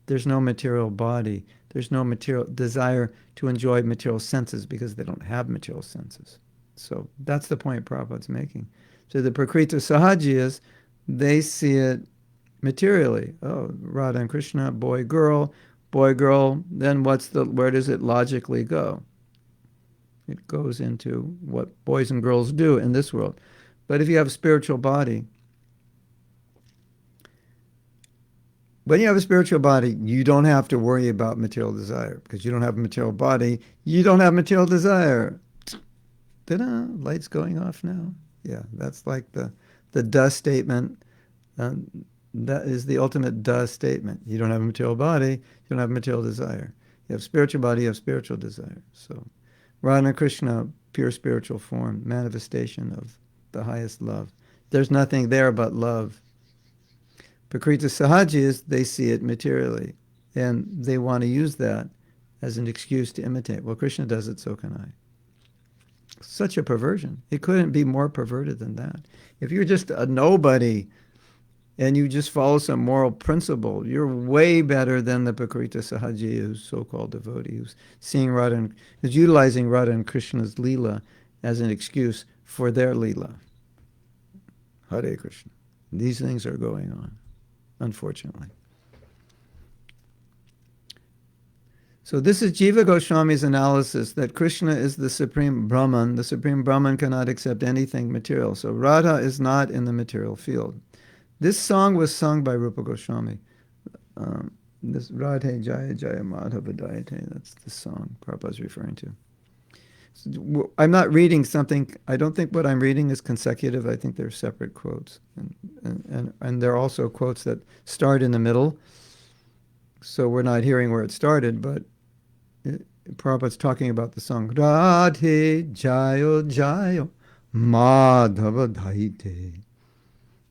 there's no material body. There's no material desire to enjoy material senses because they don't have material senses. So that's the point Prabhupada's making. So the Prakriti Sahajiyas, they see it materially. Oh, Radha and Krishna, boy, girl, then where does it logically go? It goes into what boys and girls do in this world. But if you have a spiritual body, when you have a spiritual body, you don't have to worry about material desire because you don't have a material body. You don't have material desire. Ta-da, light's going off now. Yeah, that's like the duh statement. That is the ultimate duh statement. You don't have a material body. You don't have material desire. You have spiritual body. You have spiritual desire. So Radha and Krishna, pure spiritual form, manifestation of the highest love. There's nothing there but love. Prakriti Sahajiyas, they see it materially, and they want to use that as an excuse to imitate. Well, Krishna does it, so can I. Such a perversion. It couldn't be more perverted than that. If you're just a nobody and you just follow some moral principle, you're way better than the Prakriti Sahajiya, who's so-called devotee, who's seeing Radha and who's utilizing Radha and Krishna's Leela as an excuse for their Leela. Hare Krishna. These things are going on, unfortunately. So this is Jiva Goswami's analysis that Krishna is the Supreme Brahman. The Supreme Brahman cannot accept anything material. So Radha is not in the material field. This song was sung by Rupa Goswami. This Radhe Jaya Jaya Madhava Dayate, that's the song Prabhupada's referring to. So, I'm not reading something, I don't think what I'm reading is consecutive. I think they're separate quotes. And there are also quotes that start in the middle. So we're not hearing where it started, but Prabhupada's talking about the song Radhe Jayo Jayo Madhava Dhaite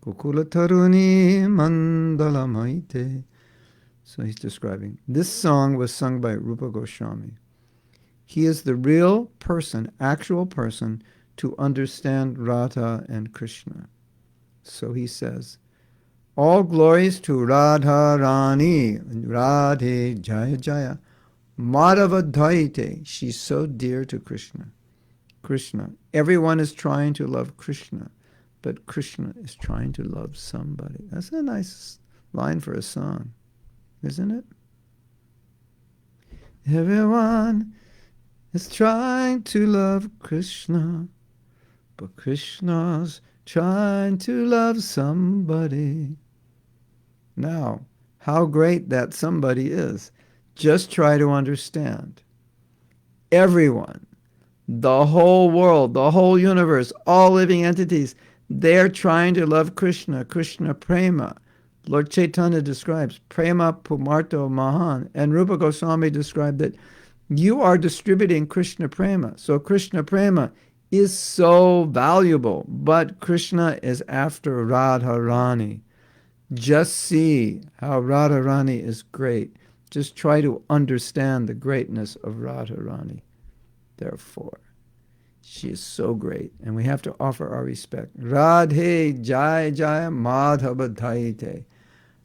Kukula Taruni Mandala Maite. So he's describing. This song was sung by Rupa Goswami. He is the real person, actual person, to understand Radha and Krishna. So he says, all glories to Radharani, Radhe Jaya Jaya, Madhava Dhaite. She's so dear to Krishna. Krishna. Everyone is trying to love Krishna, but Krishna is trying to love somebody. That's a nice line for a song, isn't it? Everyone is trying to love Krishna, but Krishna's trying to love somebody. Now, how great that somebody is. Just try to understand. Everyone, the whole world, the whole universe, all living entities, they're trying to love Krishna, Krishna Prema. Lord Chaitanya describes Prema Pumarto Mahan, and Rupa Goswami described that you are distributing Krishna Prema. So Krishna Prema is so valuable, but Krishna is after Radharani. Just see how Radharani is great. Just try to understand the greatness of Radharani. Therefore, she is so great, and we have to offer our respect. Radhe Jaya Jaya Madhava Dhaite.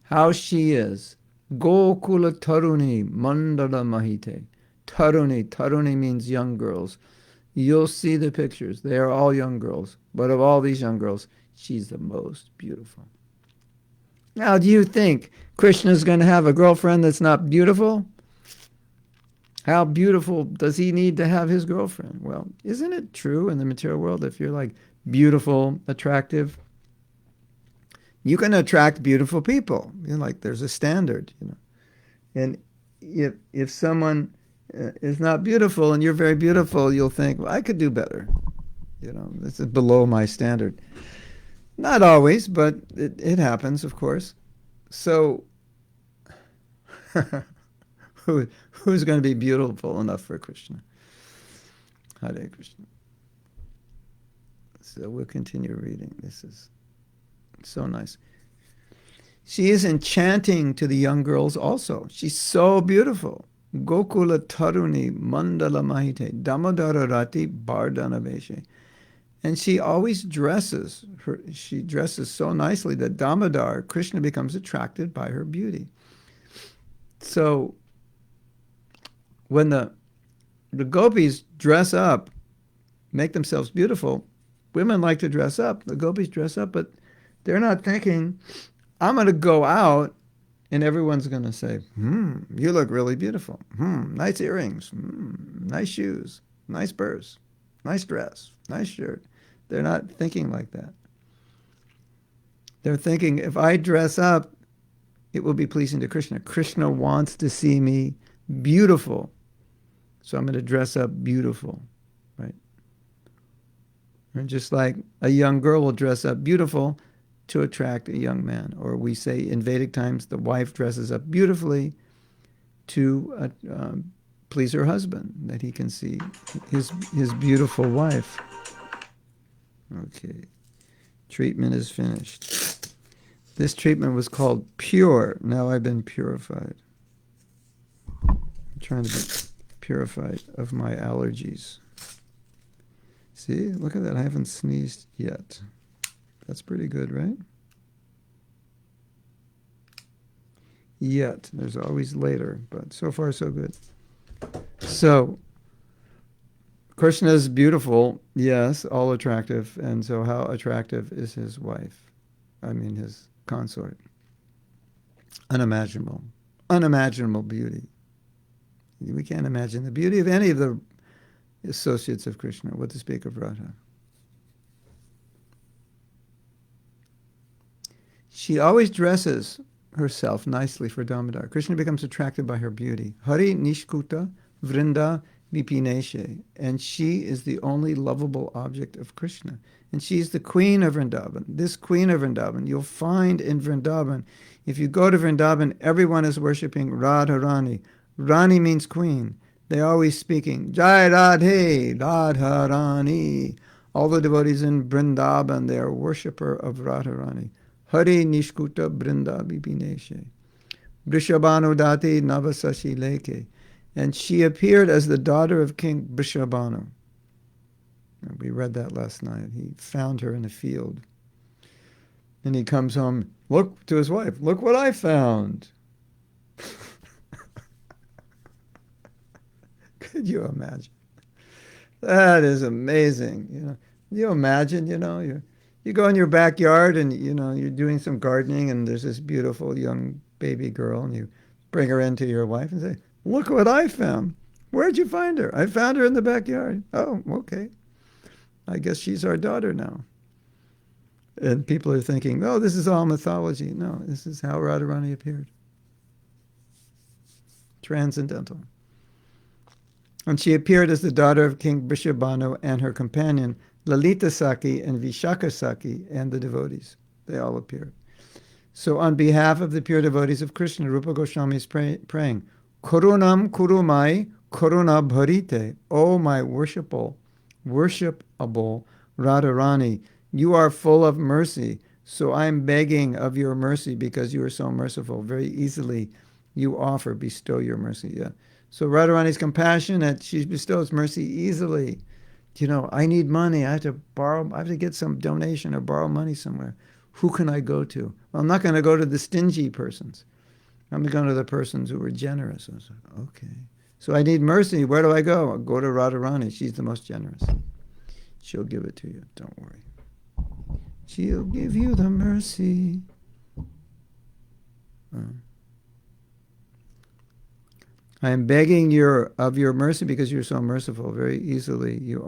How she is. Gokula Taruni Mandala Mahite. Taruni means young girls. You'll see the pictures. They are all young girls. But of all these young girls, she's the most beautiful. Now, do you think Krishna's going to have a girlfriend that's not beautiful? How beautiful does he need to have his girlfriend? Well, isn't it true in the material world, if you're like beautiful, attractive, you can attract beautiful people. Like there's a standard, And if someone is not beautiful and you're very beautiful, you'll think, well, I could do better. This is below my standard. Not always, but it happens, of course. So who's going to be beautiful enough for Krishna? Hare Krishna. So we'll continue reading. This is so nice. She is enchanting to the young girls also. She's so beautiful. Gokula Taruni Mandala Mahite Damodara Rati Bardana Veshe. And she always dresses. She dresses so nicely that Damodar, Krishna, becomes attracted by her beauty. So when the gopis dress up, make themselves beautiful, women like to dress up. The gopis dress up, but they're not thinking, I'm going to go out and everyone's going to say, you look really beautiful. Nice earrings. Nice shoes. Nice purse. Nice dress. Nice shirt. They're not thinking like that. They're thinking, if I dress up, it will be pleasing to Krishna. Krishna wants to see me beautiful. So I'm going to dress up beautiful, right? And just like a young girl will dress up beautiful to attract a young man. Or we say in Vedic times, the wife dresses up beautifully to please her husband, that he can see his beautiful wife. Okay. Treatment is finished. This treatment was called pure. Now I've been purified. I'm trying to be purified of my allergies. See, look at that. I haven't sneezed yet. That's pretty good, right? Yet. There's always later, but so far so good. So, Krishna is beautiful, yes, all attractive. And so how attractive is his wife? I mean, his consort. Unimaginable. Unimaginable beauty. We can't imagine the beauty of any of the associates of Krishna, what to speak of Radha. She always dresses herself nicely for Damodar. Krishna becomes attracted by her beauty. Hari Nishkuta Vrinda Vipineshe. And she is the only lovable object of Krishna. And she's the queen of Vrindavan. This queen of Vrindavan, you'll find in Vrindavan, if you go to Vrindavan, everyone is worshipping Radharani. Rani means queen. They're always speaking, Jai Radhe, Radharani. All the devotees in Vrindavan, they are worshipper of Radharani. Hari Nishkuta Brinda Bipineshe. Vrishabhanu Dati Navasashi Leke. And she appeared as the daughter of King Vrishabhanu. We read that last night. He found her in a field. And he comes home, look to his wife, look what I found. Could you imagine? That is amazing. You imagine, you go in your backyard and, you're doing some gardening and there's this beautiful young baby girl and you bring her into your wife and say, look what I found. Where'd you find her? I found her in the backyard. Oh, okay. I guess she's our daughter now. And people are thinking, oh, this is all mythology. No, this is how Radharani appeared. Transcendental. And she appeared as the daughter of King Vrishabhanu and her companion, Lalita Saki and Vishaka Saki, and the devotees. They all appeared. So on behalf of the pure devotees of Krishna, Rupa Goswami is praying, Korunam kurumai koruna bharite. Oh, my worshipable Radharani, you are full of mercy. So I'm begging of your mercy because you are so merciful. Very easily you bestow your mercy. Yeah. So Radharani's compassionate. She bestows mercy easily. I need money. I have to get some donation or borrow money somewhere. Who can I go to? Well, I'm not going to go to the stingy persons. I'm going to go to the persons who were generous. I was like, okay. So I need mercy. Where do I go? I'll go to Radharani. She's the most generous. She'll give it to you. Don't worry. She'll give you the mercy. I am begging of your mercy because you're so merciful. Very easily you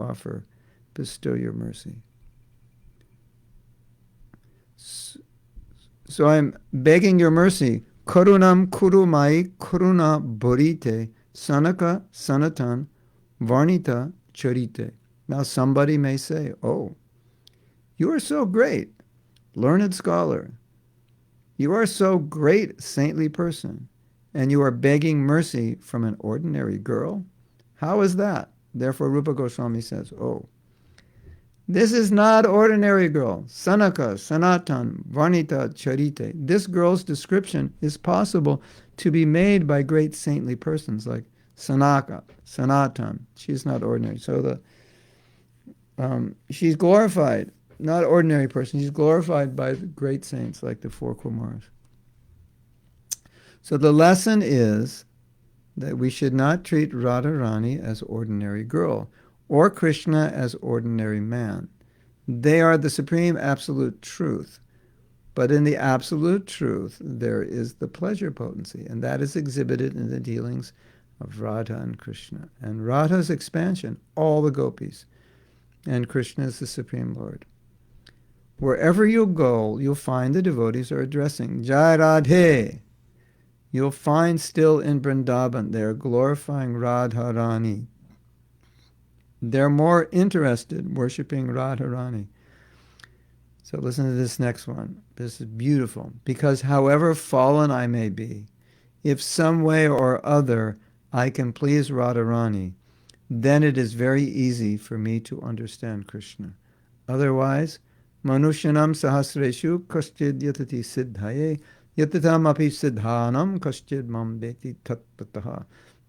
bestow your mercy. So I'm begging your mercy. Karunam kurumai karuna borite sanaka sanatan varnita charite. Now somebody may say, oh, you are so great, learned scholar. You are so great, saintly person. And you are begging mercy from an ordinary girl? How is that? Therefore, Rupa Goswami says, oh, this is not ordinary girl. Sanaka, Sanatan, Varnita, Charite. This girl's description is possible to be made by great saintly persons like Sanaka, Sanatan. She's not ordinary. So she's glorified, not ordinary person. She's glorified by the great saints like the four Kumaras. So the lesson is that we should not treat Radharani as ordinary girl or Krishna as ordinary man. They are the supreme absolute truth. But in the absolute truth, there is the pleasure potency, and that is exhibited in the dealings of Radha and Krishna. And Radha's expansion, all the gopis, and Krishna is the Supreme Lord. Wherever you go, you'll find the devotees are addressing Jai Radhe. You'll find still in Vrindavan, they're glorifying Radharani. They're more interested worshipping Radharani. So listen to this next one. This is beautiful. Because however fallen I may be, if some way or other I can please Radharani, then it is very easy for me to understand Krishna. Otherwise, Manushyanam sahasreshu kaschid yatati siddhaye yatatam api siddhanam kaschid mam beti tattataha.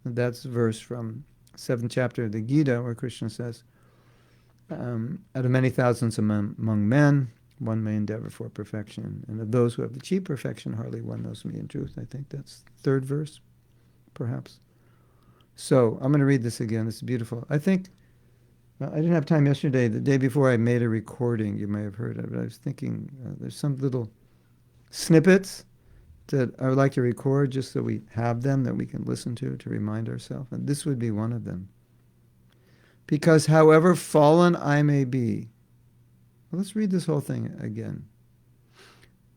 That's a verse from 7th chapter of the Gita where Krishna says, out of many thousands among men, one may endeavor for perfection. And of those who have achieved perfection, hardly one knows me in truth. I think that's 3rd verse, perhaps. So I'm going to read this again. This is beautiful. I think, I didn't have time yesterday. The day before I made a recording, you may have heard of it. I was thinking there's some little snippets that I would like to record just so we have them that we can listen to remind ourselves. And this would be one of them. Because however fallen I may be, well, let's read this whole thing again.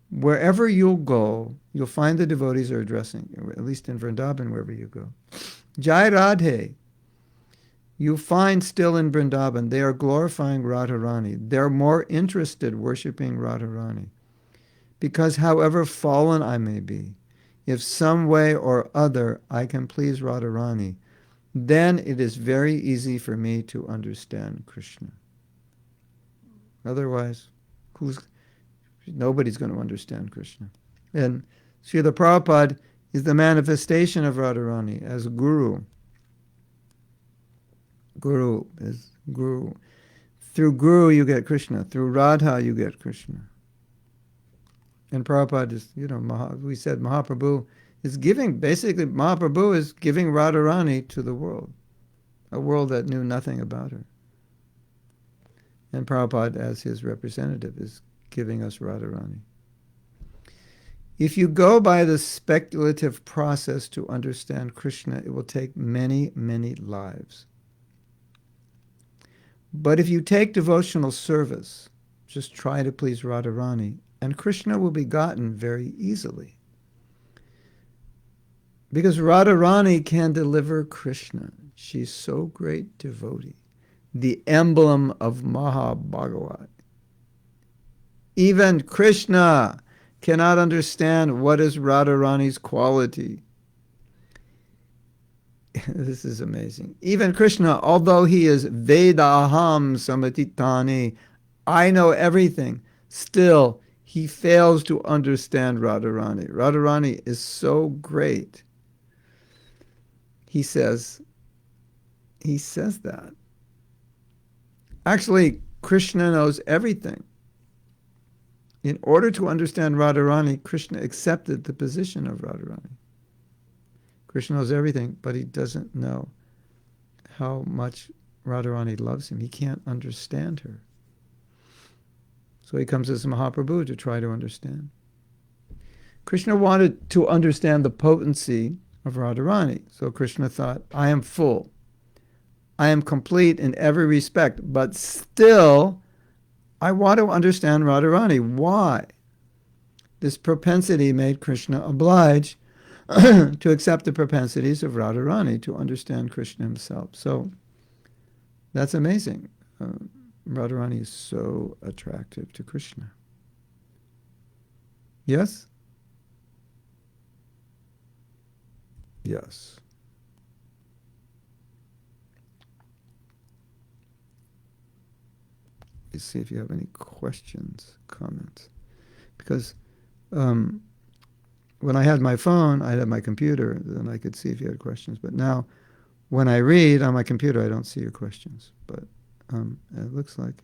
Wherever you'll go, you'll find the devotees are addressing, at least in Vrindavan, wherever you go. Jai Radhe. You find still in Vrindavan, they are glorifying Radharani. They're more interested worshipping Radharani. Because however fallen I may be, if some way or other I can please Radharani, then it is very easy for me to understand Krishna. Otherwise, nobody's going to understand Krishna. And Srila Prabhupada is the manifestation of Radharani as Guru. Guru is Guru. Through Guru you get Krishna. Through Radha you get Krishna. And Prabhupada is, we said Mahaprabhu is giving, basically Mahaprabhu is giving Radharani to the world. A world that knew nothing about her. And Prabhupada, as his representative, is giving us Radharani. If you go by the speculative process to understand Krishna, it will take many, many lives. But if you take devotional service, just try to please Radharani, and Krishna will be gotten very easily. Because Radharani can deliver Krishna. She's so great devotee. The emblem of mahabhava. Even Krishna cannot understand what is Radharani's quality. This is amazing. Even Krishna, although he is Vedaham Samatitani, I know everything, still he fails to understand Radharani. Radharani is so great. He says that. Actually, Krishna knows everything. In order to understand Radharani, Krishna accepted the position of Radharani. Krishna knows everything, but he doesn't know how much Radharani loves him. He can't understand her. So he comes as Mahaprabhu to try to understand. Krishna wanted to understand the potency of Radharani. So Krishna thought, I am full. I am complete in every respect, but still, I want to understand Radharani. Why? This propensity made Krishna oblige to accept the propensities of Radharani to understand Krishna himself. So that's amazing. Radharani is so attractive to Krishna. Yes? Yes. Let's see if you have any questions, comments. Because when I had my phone, I had my computer, then I could see if you had questions. But now, when I read on my computer, I don't see your questions. But it looks like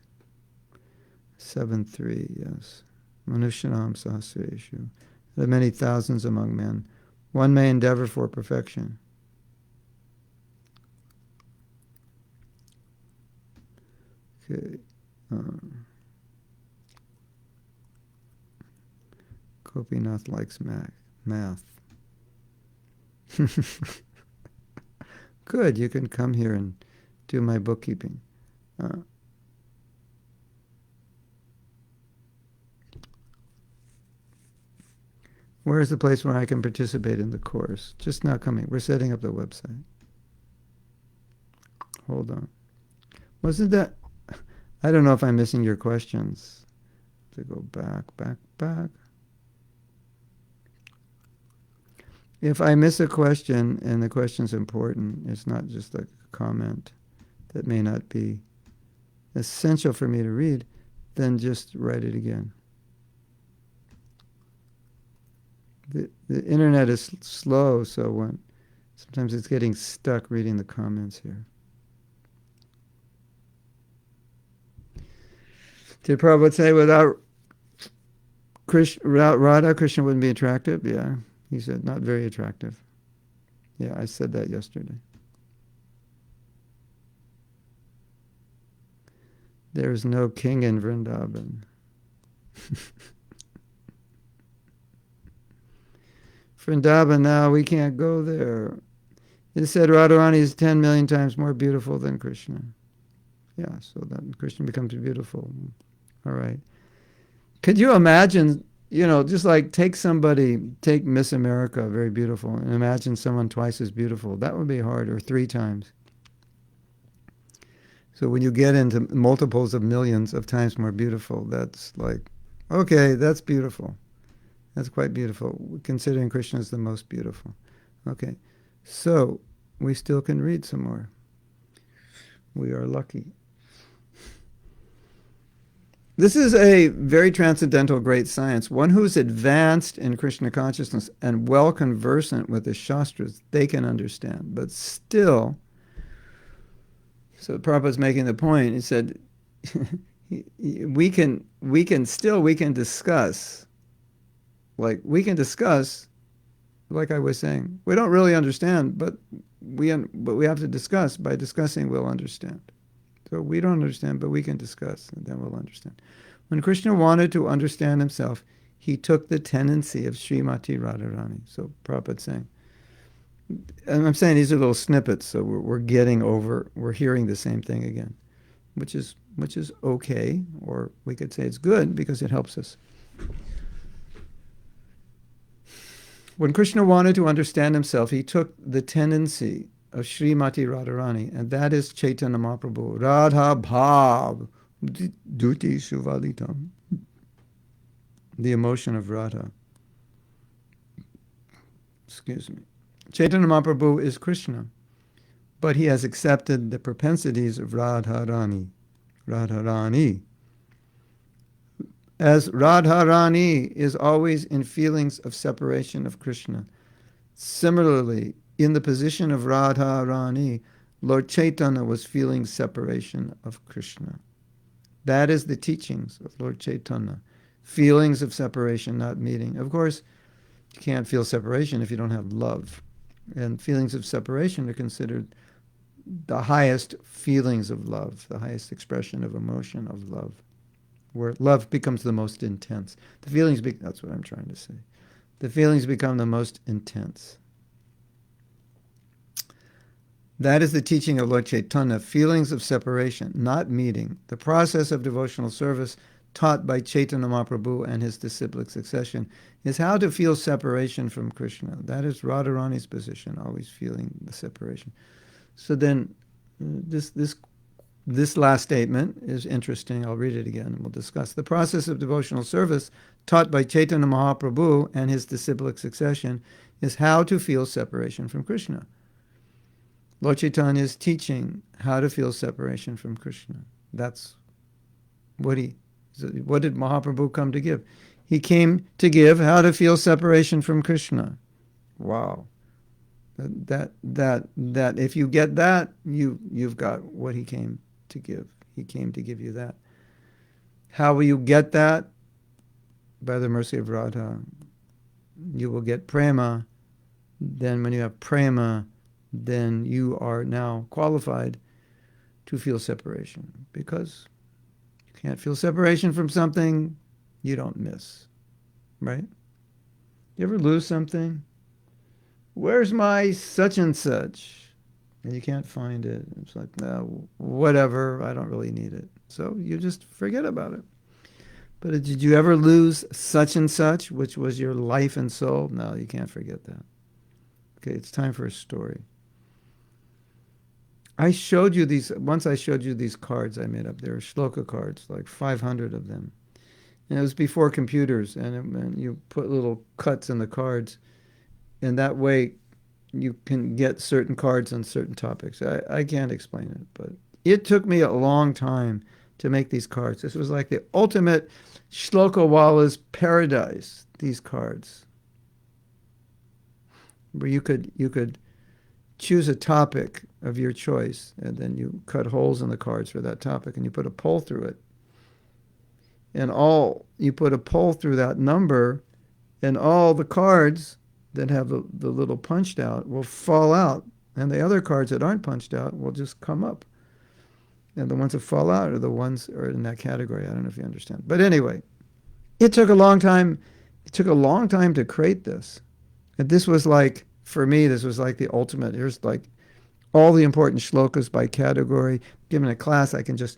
7.3, yes. Manushyanam sahasreshu. There are many thousands among men. One may endeavor for perfection. Okay. Gopinath likes math. Good, you can come here and do my bookkeeping. Where is the place where I can participate in the course? Just not coming. We're setting up the website. Hold on. Wasn't that... I don't know if I'm missing your questions. To go back. If I miss a question and the question's important, it's not just like a comment that may not be essential for me to read, then just write it again. The internet is slow, so sometimes it's getting stuck reading the comments here. Did Prabhupada say without Radha, Krishna wouldn't be attractive? Yeah. He said, not very attractive. Yeah, I said that yesterday. There is no king in Vrindavan. Vrindavan now, we can't go there. It said Radharani is 10 million times more beautiful than Krishna. Yeah, so then Krishna becomes beautiful. All right. Could you imagine, just like take Miss America, very beautiful, and imagine someone twice as beautiful. That would be hard, or 3 times. So when you get into multiples of millions of times more beautiful, that's like, okay, that's beautiful. That's quite beautiful, considering Krishna is the most beautiful. Okay, so we still can read some more. We are lucky. This is a very transcendental great science. One who's advanced in Krishna consciousness and well conversant with the Shastras, they can understand. But still, so Prabhupada's making the point, he said, we can discuss, like I was saying, we don't really understand, but we have to discuss. By discussing, we'll understand. So we don't understand, but we can discuss, and then we'll understand. When Krishna wanted to understand himself, he took the tendency of Srimati Radharani. So Prabhupada's saying, and I'm saying these are little snippets, so we're hearing the same thing again, which is okay, or we could say it's good because it helps us. When Krishna wanted to understand himself, he took the tendency of Srimati Radharani, and that is Caitanya Mahaprabhu. Radha Bhav Duti Suvalitam. The emotion of Radha. Excuse me. Caitanya Mahaprabhu is Krishna, but he has accepted the propensities of Radharani. Radharani. As Radharani is always in feelings of separation of Krishna. Similarly, in the position of Radharani, Lord Chaitanya was feeling separation of Krishna. That is the teachings of Lord Chaitanya. Feelings of separation, not meeting. Of course, you can't feel separation if you don't have love. And feelings of separation are considered the highest feelings of love, the highest expression of emotion of love, where love becomes the most intense. The feelings, that's what I'm trying to say. The feelings become the most intense. That is the teaching of Lord Chaitanya, feelings of separation, not meeting. The process of devotional service taught by Caitanya Mahaprabhu and his disciplic succession is how to feel separation from Krishna. That is Radharani's position, always feeling the separation. So then this last statement is interesting. I'll read it again and we'll discuss. The process of devotional service taught by Caitanya Mahaprabhu and his disciplic succession is how to feel separation from Krishna. Lord Chaitanya is teaching how to feel separation from Krishna. That's what did Mahaprabhu come to give? He came to give how to feel separation from Krishna. Wow. That if you get that, you've got what he came to give. He came to give you that. How will you get that? By the mercy of Radha. You will get prema. Then when you have prema, then you are now qualified to feel separation, because Can't feel separation from something you don't miss, right? You ever lose something? Where's my such and such? And you can't find it. It's like, no, whatever, I don't really need it. So you just forget about it. But did you ever lose such and such, which was your life and soul? No, you can't forget that. Okay, it's time for a story. I showed you these, once I showed you these cards I made up. They were shloka cards, like 500 of them. And it was before computers, and you put little cuts in the cards, and that way you can get certain cards on certain topics. I can't explain it, but it took me a long time to make these cards. This was like the ultimate Shlokawala's paradise, these cards, where you could choose a topic of your choice, and then you cut holes in the cards for that topic, and you put a pole through it. And you put a pole through that number, and all the cards that have the little punched out will fall out, and the other cards that aren't punched out will just come up. And the ones that fall out are the ones that are in that category. I don't know if you understand. But anyway, it took a long time. It took a long time to create this. And this was like, for me, this was like the ultimate. Here's like all the important shlokas by category. Given a class, I can just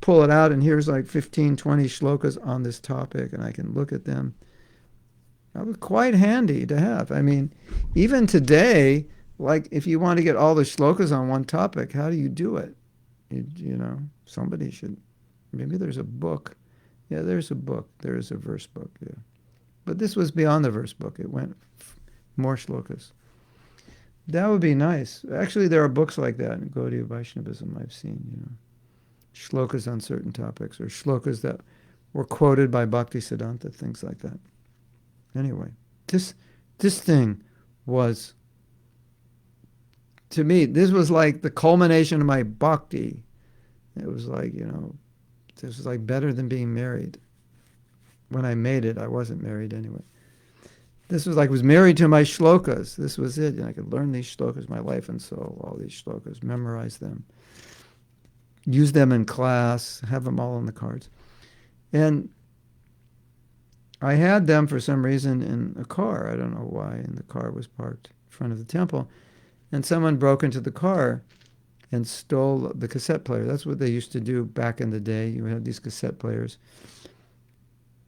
pull it out, and here's like 15, 20 shlokas on this topic, and I can look at them. That was quite handy to have. I mean, even today, like if you want to get all the shlokas on one topic, how do you do it? You know, somebody should, maybe there's a book. Yeah, there's a book. There is a verse book, yeah. But this was beyond the verse book. It went more shlokas. That would be nice. Actually, there are books like that in Gaudiya Vaishnavism I've seen, you know. Shlokas on certain topics, or shlokas that were quoted by Bhaktisiddhanta, things like that. Anyway, this thing was, to me, this was like the culmination of my bhakti. It was like, you know, this was like better than being married. When I made it, I wasn't married anyway. This was like, I was married to my shlokas. This was it. And I could learn these shlokas, my life and soul, all these shlokas, memorize them, use them in class, have them all on the cards. And I had them for some reason in a car. I don't know why. And the car was parked in front of the temple. And someone broke into the car and stole the cassette player. That's what they used to do back in the day. You had these cassette players,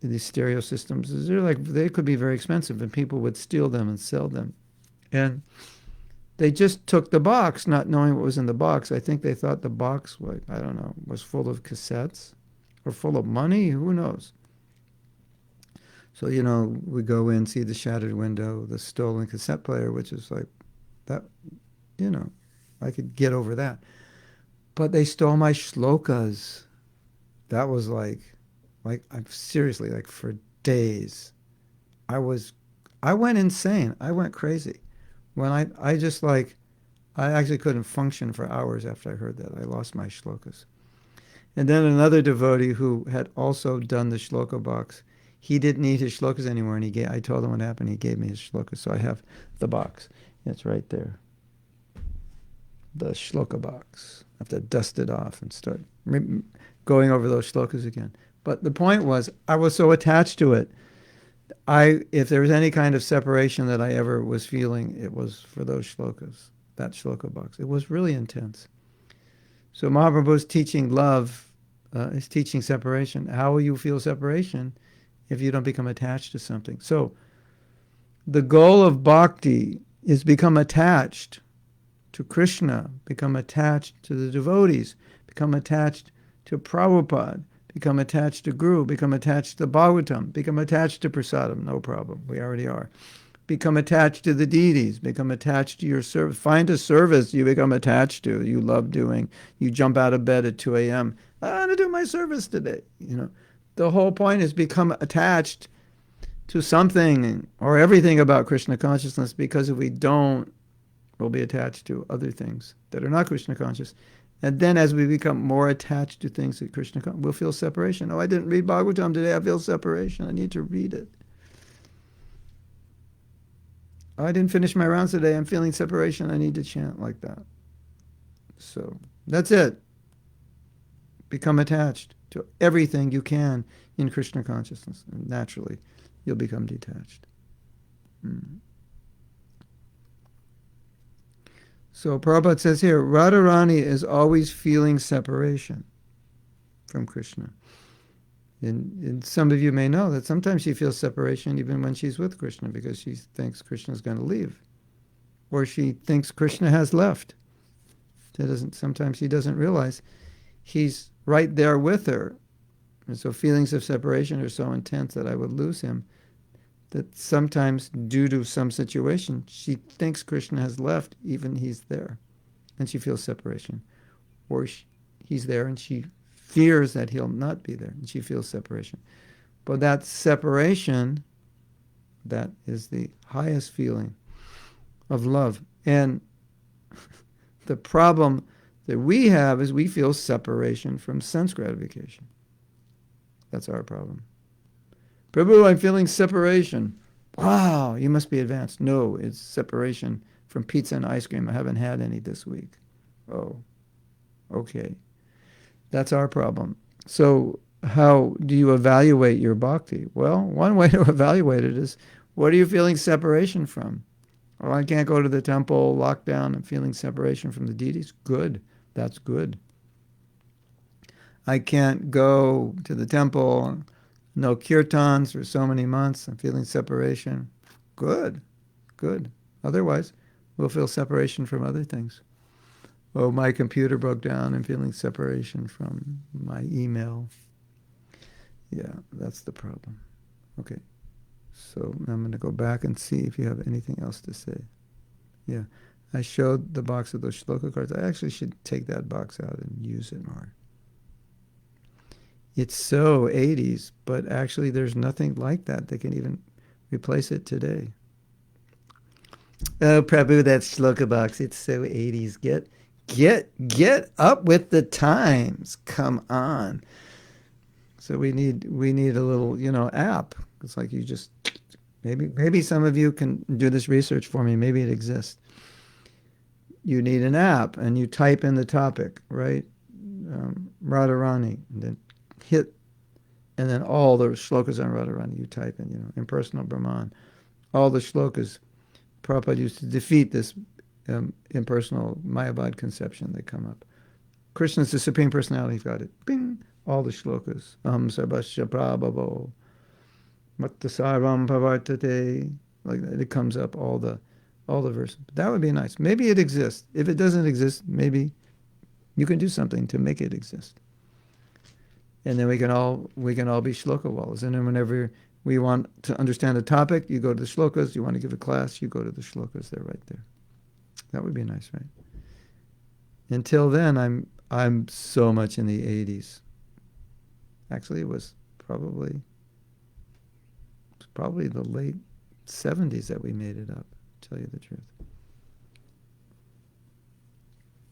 these stereo systems. They could be very expensive, and people would steal them and sell them. And they just took the box, not knowing what was in the box. I think they thought the box, I don't know, was full of cassettes or full of money. Who knows? So, you know, we go in, see the shattered window, the stolen cassette player, which is like, that, you know, I could get over that. But they stole my shlokas. That was like I'm seriously, like for days, I went insane. I went crazy. When I actually couldn't function for hours after I heard that. I lost my shlokas. And then another devotee who had also done the shloka box, he didn't need his shlokas anymore, and I told him what happened. He gave me his shlokas, so I have the box. It's right there. The shloka box. I have to dust it off and start going over those shlokas again. But the point was, I was so attached to it. If there was any kind of separation that I ever was feeling, it was for those shlokas, that shloka box. It was really intense. So Mahaprabhu's teaching love is teaching separation. How will you feel separation if you don't become attached to something? So the goal of bhakti is become attached to Krishna, become attached to the devotees, become attached to Prabhupada, become attached to Guru, become attached to Bhagavatam, become attached to Prasadam, no problem, we already are. Become attached to the deities, become attached to your service. Find a service you become attached to, you love doing. You jump out of bed at 2 a.m., I want to do my service today. You know, the whole point is become attached to something or everything about Krishna consciousness, because if we don't, we'll be attached to other things that are not Krishna conscious. And then as we become more attached to things that Krishna conscious, we'll feel separation. Oh, I didn't read Bhagavatam today, I feel separation. I need to read it. Oh, I didn't finish my rounds today, I'm feeling separation. I need to chant like that. So that's it. Become attached. to everything you can in Krishna consciousness. And naturally, you'll become detached. So Prabhupada says here, Radharani is always feeling separation from Krishna. And some of you may know that sometimes she feels separation even when she's with Krishna because she thinks Krishna's going to leave. Or she thinks Krishna has left. Sometimes she doesn't realize he's right there with her. And so feelings of separation are so intense that I would lose him, that sometimes due to some situation, she thinks Krishna has left, even he's there. And she feels separation. Or he's there and she fears that he'll not be there, and she feels separation. But that separation, that is the highest feeling of love. And the problem that we have is we feel separation from sense gratification. That's our problem. Prabhu, I'm feeling separation. Wow, you must be advanced. No, it's separation from pizza and ice cream. I haven't had any this week. Oh, okay. That's our problem. So how do you evaluate your bhakti? Well, one way to evaluate it is, what are you feeling separation from? Oh, I can't go to the temple, locked down, I'm feeling separation from the deities. Good. That's good. I can't go to the temple, no kirtans for so many months, I'm feeling separation. Good. Good. Otherwise, we'll feel separation from other things. Oh, my computer broke down, I'm feeling separation from my email. Yeah, that's the problem. Okay. So I'm going to go back and see if you have anything else to say. Yeah. I showed the box of those shloka cards. I actually should take that box out and use it more. It's so 80s, but actually there's nothing like that that can even replace it today. Oh, Prabhu, that shloka box, it's so 80s. Get up with the times. Come on. So we need a little, app. It's like you just, maybe some of you can do this research for me. Maybe it exists. You need an app, and you type in the topic, right? Radharani, and then hit, and then all the shlokas on Radharani you type in, impersonal Brahman. All the shlokas, Prabhupada used to defeat this impersonal Mayavad conception. They come up. Krishna's the Supreme Personality of God. Bing! All the shlokas. Sarvasya Prabhavo. Mattasaram Pavartate. Like that. It comes up, all the verses. That would be nice. Maybe it exists. If it doesn't exist, maybe you can do something to make it exist. And then we can all be shloka walls. And then whenever we want to understand a topic, you go to the shlokas. You want to give a class, you go to the shlokas. They're right there. That would be nice, right? Until then, I'm so much in the 80s. Actually, it was probably the late 70s that we made it up, to tell you the truth.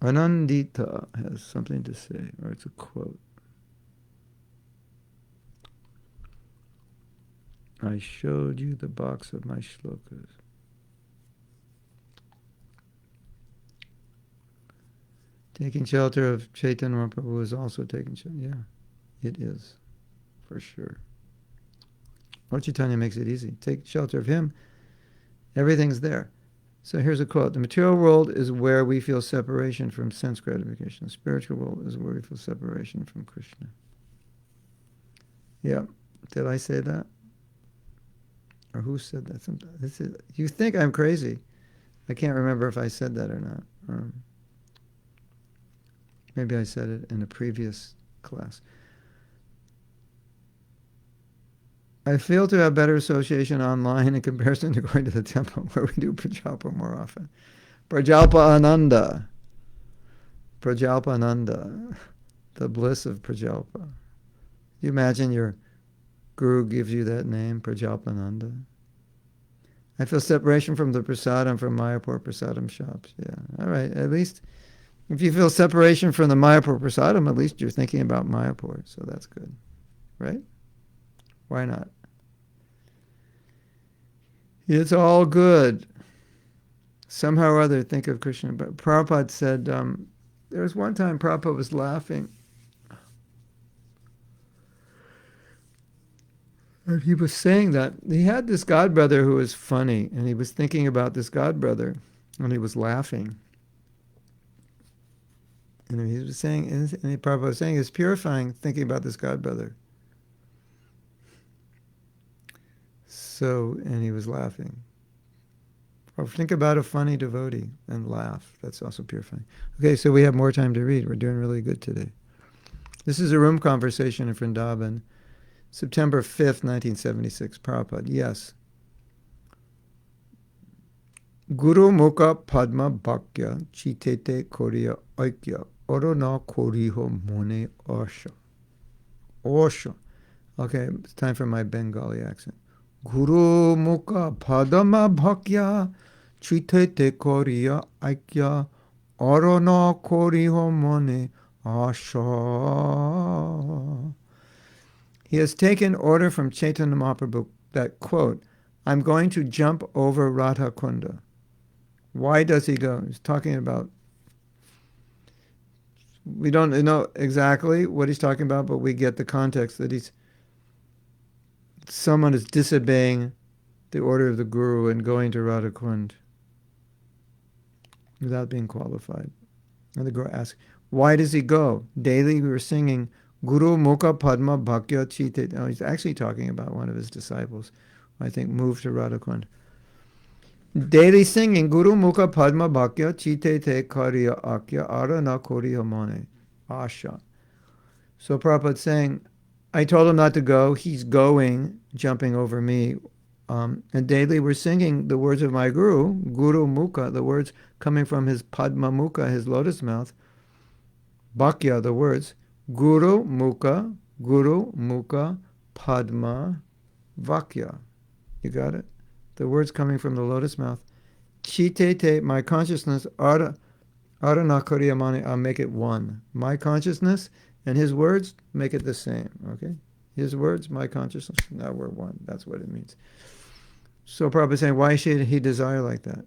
Anandita has something to say, or it's a quote. I showed you the box of my shlokas. Taking shelter of Caitanya Mahaprabhu is also taking shelter. Yeah, it is, for sure. Lord Chaitanya makes it easy. Take shelter of him, everything's there. So here's a quote. The material world is where we feel separation from sense gratification. The spiritual world is where we feel separation from Krishna. Yeah. Did I say that? Or who said that? You think I'm crazy. I can't remember if I said that or not. Maybe I said it in a previous class. I feel to have better association online in comparison to going to the temple where we do Prajalpa more often. Prajalpa Ananda. Prajalpa Ananda. The bliss of Prajalpa. You imagine your Guru gives you that name, Prajalpa Ananda. I feel separation from the prasadam from Mayapur prasadam shops. Yeah, all right. At least if you feel separation from the Mayapur prasadam, at least you're thinking about Mayapur. So that's good, right? Why not? It's all good. Somehow or other, think of Krishna. But Prabhupada said, there was one time Prabhupada was laughing. And he was saying that he had this godbrother who was funny, and he was thinking about this godbrother, and he was laughing. And he was saying, and Prabhupada was saying, it's purifying thinking about this godbrother. So, and he was laughing. Or think about a funny devotee and laugh. That's also purifying. Okay, so we have more time to read. We're doing really good today. This is a room conversation in Vrindavan, September 5th, 1976. Prabhupada, yes. Guru Mukha Padma Bhakya Chitete Koriya Aikya Oro na Koriho Mone Osha. Osha. Okay, it's time for my Bengali accent. Guru Mukha Padma Bhakya Chitete Koriya Aikya Oro na Koriho Mone Osha. He has taken order from Caitanya Mahaprabhu that, quote, I'm going to jump over Radha Kunda. Why does he go? He's talking about, we don't know exactly what he's talking about, but we get the context that someone is disobeying the order of the Guru and going to Radha Kund without being qualified. And the Guru asks, why does he go? Daily we were singing, Guru Mukha Padma Bhakya Chite. Oh, he's actually talking about one of his disciples, who I think moved to Radha Kund. Daily singing, Guru Mukha Padma Bhakya Chite Te Kariya Akya Arana Koriya Mone Asha. So Prabhupada's saying, I told him not to go. He's going, jumping over me. And daily we're singing the words of my Guru, Guru Mukha, the words coming from his Padma Mukha, his lotus mouth. Bhakya, the words, Guru Mukha, Padma, Vakya. You got it? The words coming from the lotus mouth. Chitete, my consciousness, Arana Koriyamani, I'll make it one. My consciousness and his words make it the same. Okay? His words, my consciousness, now we're one. That's what it means. So Prabhupada is saying, why should he desire like that?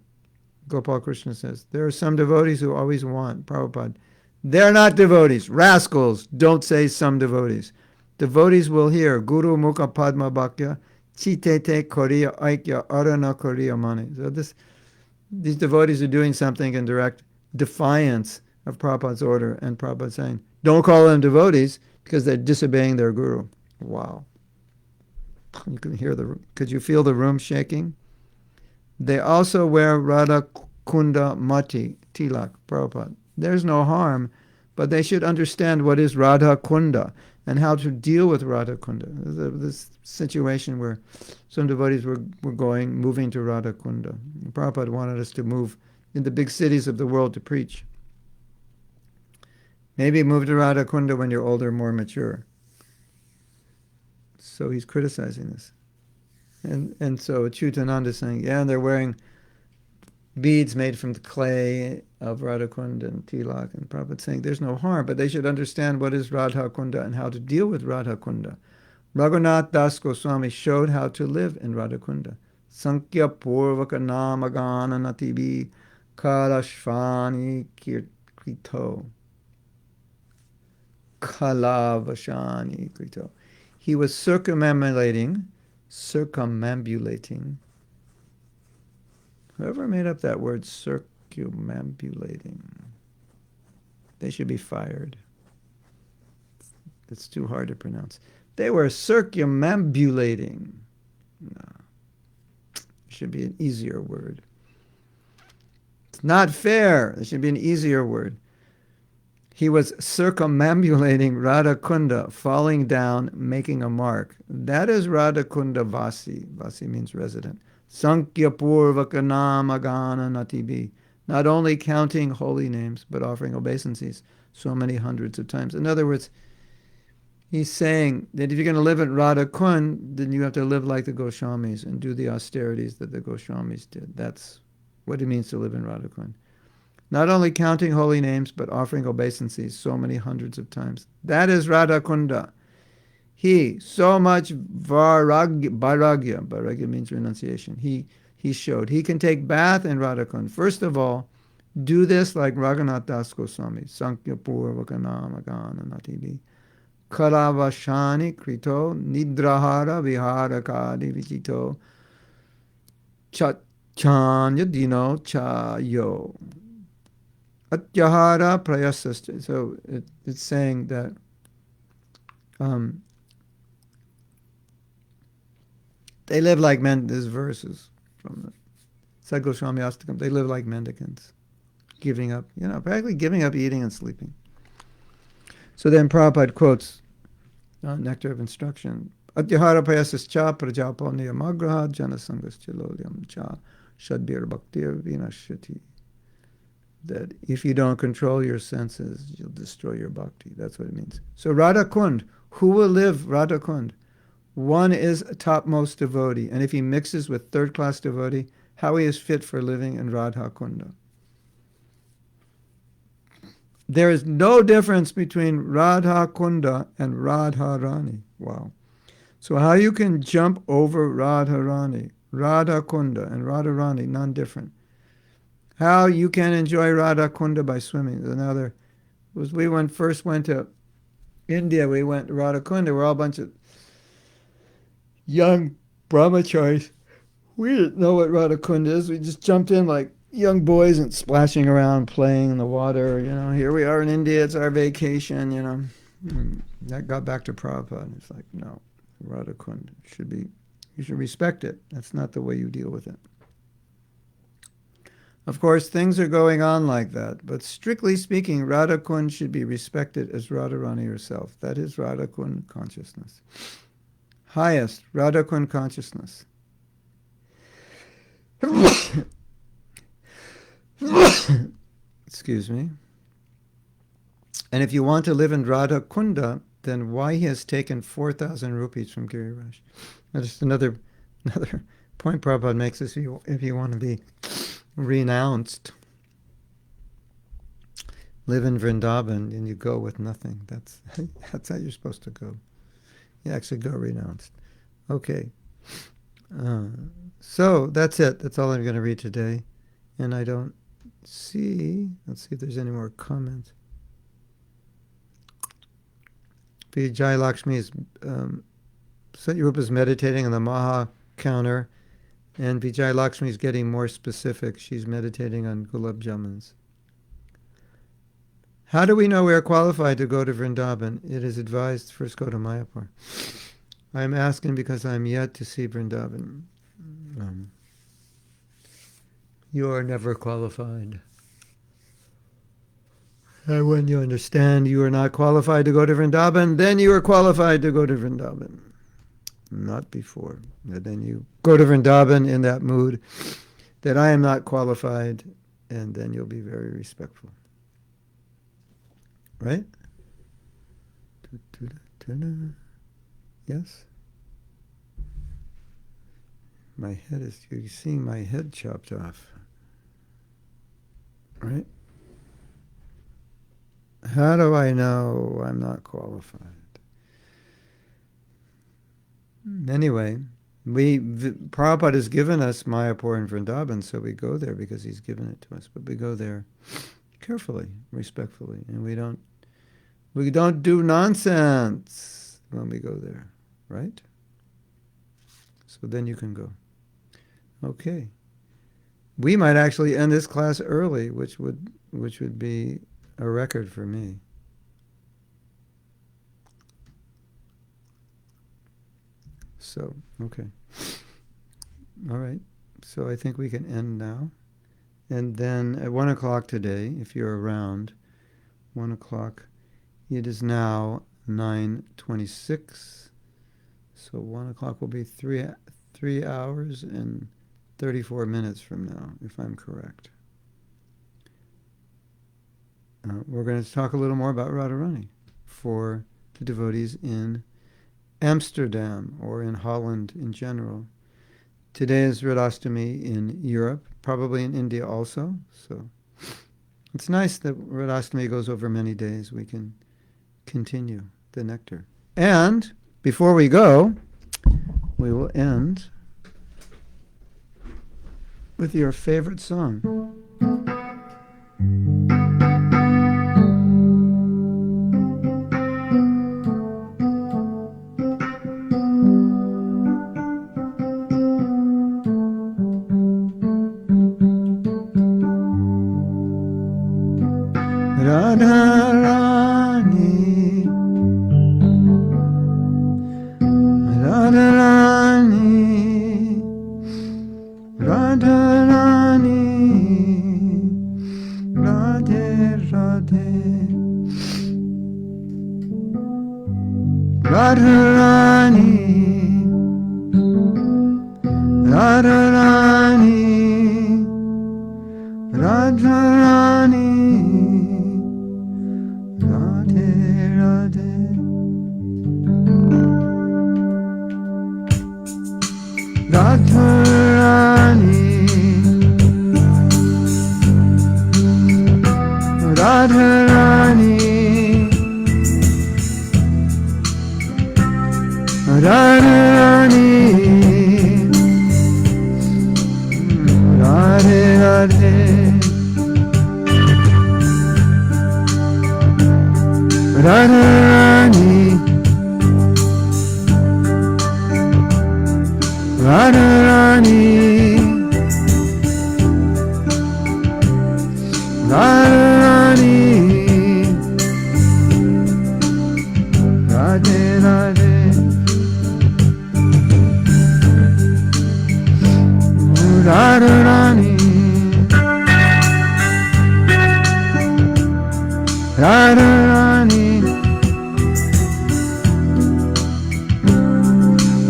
Gopal Krishna says, there are some devotees who always want. Prabhupada, they're not devotees. Rascals, don't say some devotees. Devotees will hear, Guru Mukha Padma Bhakya, Chitete Koriya Aikya Arana Koriya Mani. So these devotees are doing something in direct defiance of Prabhupada's order, and Prabhupada saying, don't call them devotees because they're disobeying their Guru. Wow. You can hear could you feel the room shaking? They also wear Radha Kunda Mati, Tilak, Prabhupada. There's no harm, but they should understand what is Radha Kunda and how to deal with Radha Kunda. This situation where some devotees were moving to Radha Kunda. Prabhupada wanted us to move in the big cities of the world to preach. Maybe move to Radha Kunda when you're older, more mature. So he's criticizing this. And so Chutananda is saying, yeah, they're wearing beads made from the clay of Radha Kunda and Tilak. And Prabhupada saying there's no harm, but they should understand what is Radha Kunda and how to deal with Radha Kunda. Raghunath Das Goswami showed how to live in Radha Kunda. Sankhya Purvaka Namagana Natibi Kalashvani Krito. Kalavashani Krito. He was circumambulating. Whoever made up that word, circumambulating, they should be fired. It's too hard to pronounce. They were circumambulating. No. It should be an easier word. It's not fair. It should be an easier word. He was circumambulating Radha Kunda, falling down, making a mark. That is Radha Kunda Vasi. Vasi means resident. Sankhya Purvaka Namagana Natibi. Not only counting holy names, but offering obeisances so many hundreds of times. In other words, he's saying that if you're going to live in Radha Kund, then you have to live like the Goswamis and do the austerities that the Goswamis did. That's what it means to live in Radha Kund. Not only counting holy names, but offering obeisances so many hundreds of times. That is Radha Kunda. He, so much vairagya means renunciation. He showed. He can take bath in Radha Kund. First of all, do this like Raghunath Das Goswami. Sankhya Purvaka Namagana Natibi kalavashani krito nidrahara viharakadi vichito chachanya dino chayo atyahara prayasascha. So it's saying that they live like men. This verse is from the Sad Goswami Astakam. They live like mendicants, giving up, practically giving up eating and sleeping. So then Prabhupada quotes Nectar of Instruction. Atyahara payasas cha prajapo niyamagraha janasangas chilolyam cha shadbir bhaktir vinashati. That if you don't control your senses, you'll destroy your bhakti. That's what it means. So Radha Kund, who will live Radha Kund? One is a topmost devotee, and if he mixes with third-class devotee, how he is fit for living in Radha Kunda. There is no difference between Radha Kunda and Radharani. Wow. So how you can jump over Radharani, Radha Kunda and Radharani, none different. How you can enjoy Radha Kunda by swimming. Another was we first went to India, we went to Radha Kunda, we're all a bunch of young brahmacharis. We didn't know what Radha Kunda is. We just jumped in like young boys and splashing around, playing in the water. Here we are in India, it's our vacation, And that got back to Prabhupada. It's like, no, Radha Kunda you should respect it. That's not the way you deal with it. Of course, things are going on like that, but strictly speaking, Radha Kund should be respected as Radharani herself. That is Radha Kund consciousness. Highest Radha Kund consciousness. Excuse me. And if you want to live in Radha Kunda, then why he has taken 4,000 rupees from Giriraj? That's just another point Prabhupada makes is if you want to be renounced, live in Vrindavan, and you go with nothing. That's how you're supposed to go. You actually go renounced. Okay. So that's it. That's all I'm going to read today. And I don't see... Let's see if there's any more comments. Vijay Lakshmi is... Satyarupa is meditating on the Maha counter. And Vijay Lakshmi is getting more specific. She's meditating on gulab jamuns. How do we know we are qualified to go to Vrindavan? It is advised first go to Mayapur. I am asking because I am yet to see Vrindavan. You are never qualified. And when you understand you are not qualified to go to Vrindavan, then you are qualified to go to Vrindavan. Not before. And then you go to Vrindavan in that mood that I am not qualified, and then you'll be very respectful. Right? Yes? My head is, you're seeing my head chopped off. Right? How do I know I'm not qualified? Anyway, Prabhupada has given us Mayapur and Vrindavan, so we go there because he's given it to us. But we go there carefully, respectfully, and we don't do nonsense when we go there, right? So then you can go. Okay. We might actually end this class early, which would be a record for me. So, okay. All right. So I think we can end now. And then at 1 o'clock today, if you're around, 1 o'clock, it is now 9:26. So 1 o'clock will be 3 hours and 34 minutes from now, if I'm correct. We're going to talk a little more about Radharani for the devotees in Amsterdam or in Holland in general. Today is Radhastami in Europe, probably in India also. So it's nice that Radhastami goes over many days. We can continue the nectar. And before we go, we will end with your favorite song. Radharani, Radharani, Radharani, Radhe Radhe, Radharani, Radharani, Radharani, Radhe Radhe. Radharani, Radharani, Radharani, Radhe Radhe, Radharani, Radharani, Radharani, Radhe Radhe, Radharani, Radharani,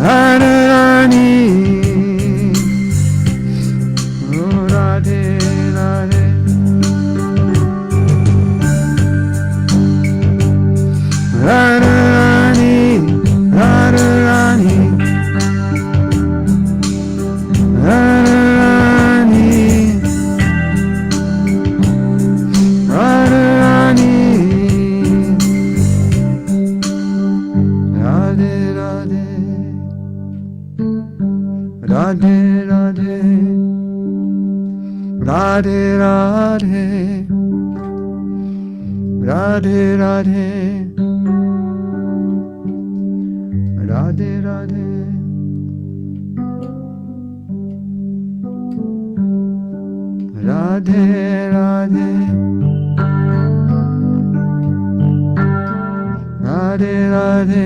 Radharani, oh Radhe Radhe, Radharani, Radharani, Radharani, Radharani, Radhe Radhe, Radhe Radhe, Radhe Radhe, Radhe Radhe, Radhe Radhe, Radhe Radhe, Radhe Radhe,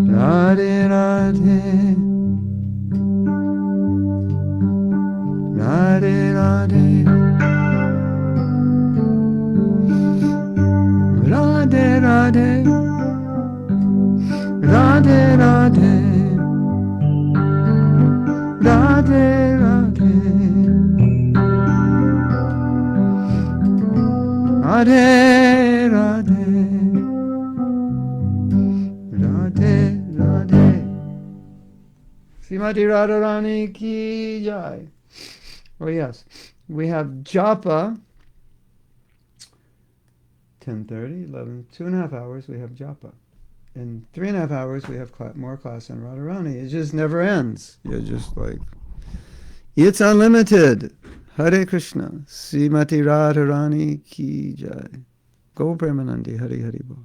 Radhe Radhe, Radhe Radhe, Radhe Radhe, Radhe Radhe, Radhe Radhe, Radhe Radhe, Radhe Radhe. Srimati Radharani ki jai. Oh yes, we have japa. 10:30, 11, 2.5 hours we have japa. In 3.5 hours we have more class on Radharani. It just never ends. You're just like, it's unlimited. Hare Krishna. Srimati Radharani ki jai. Go Premanandi. Hari Hari Bo.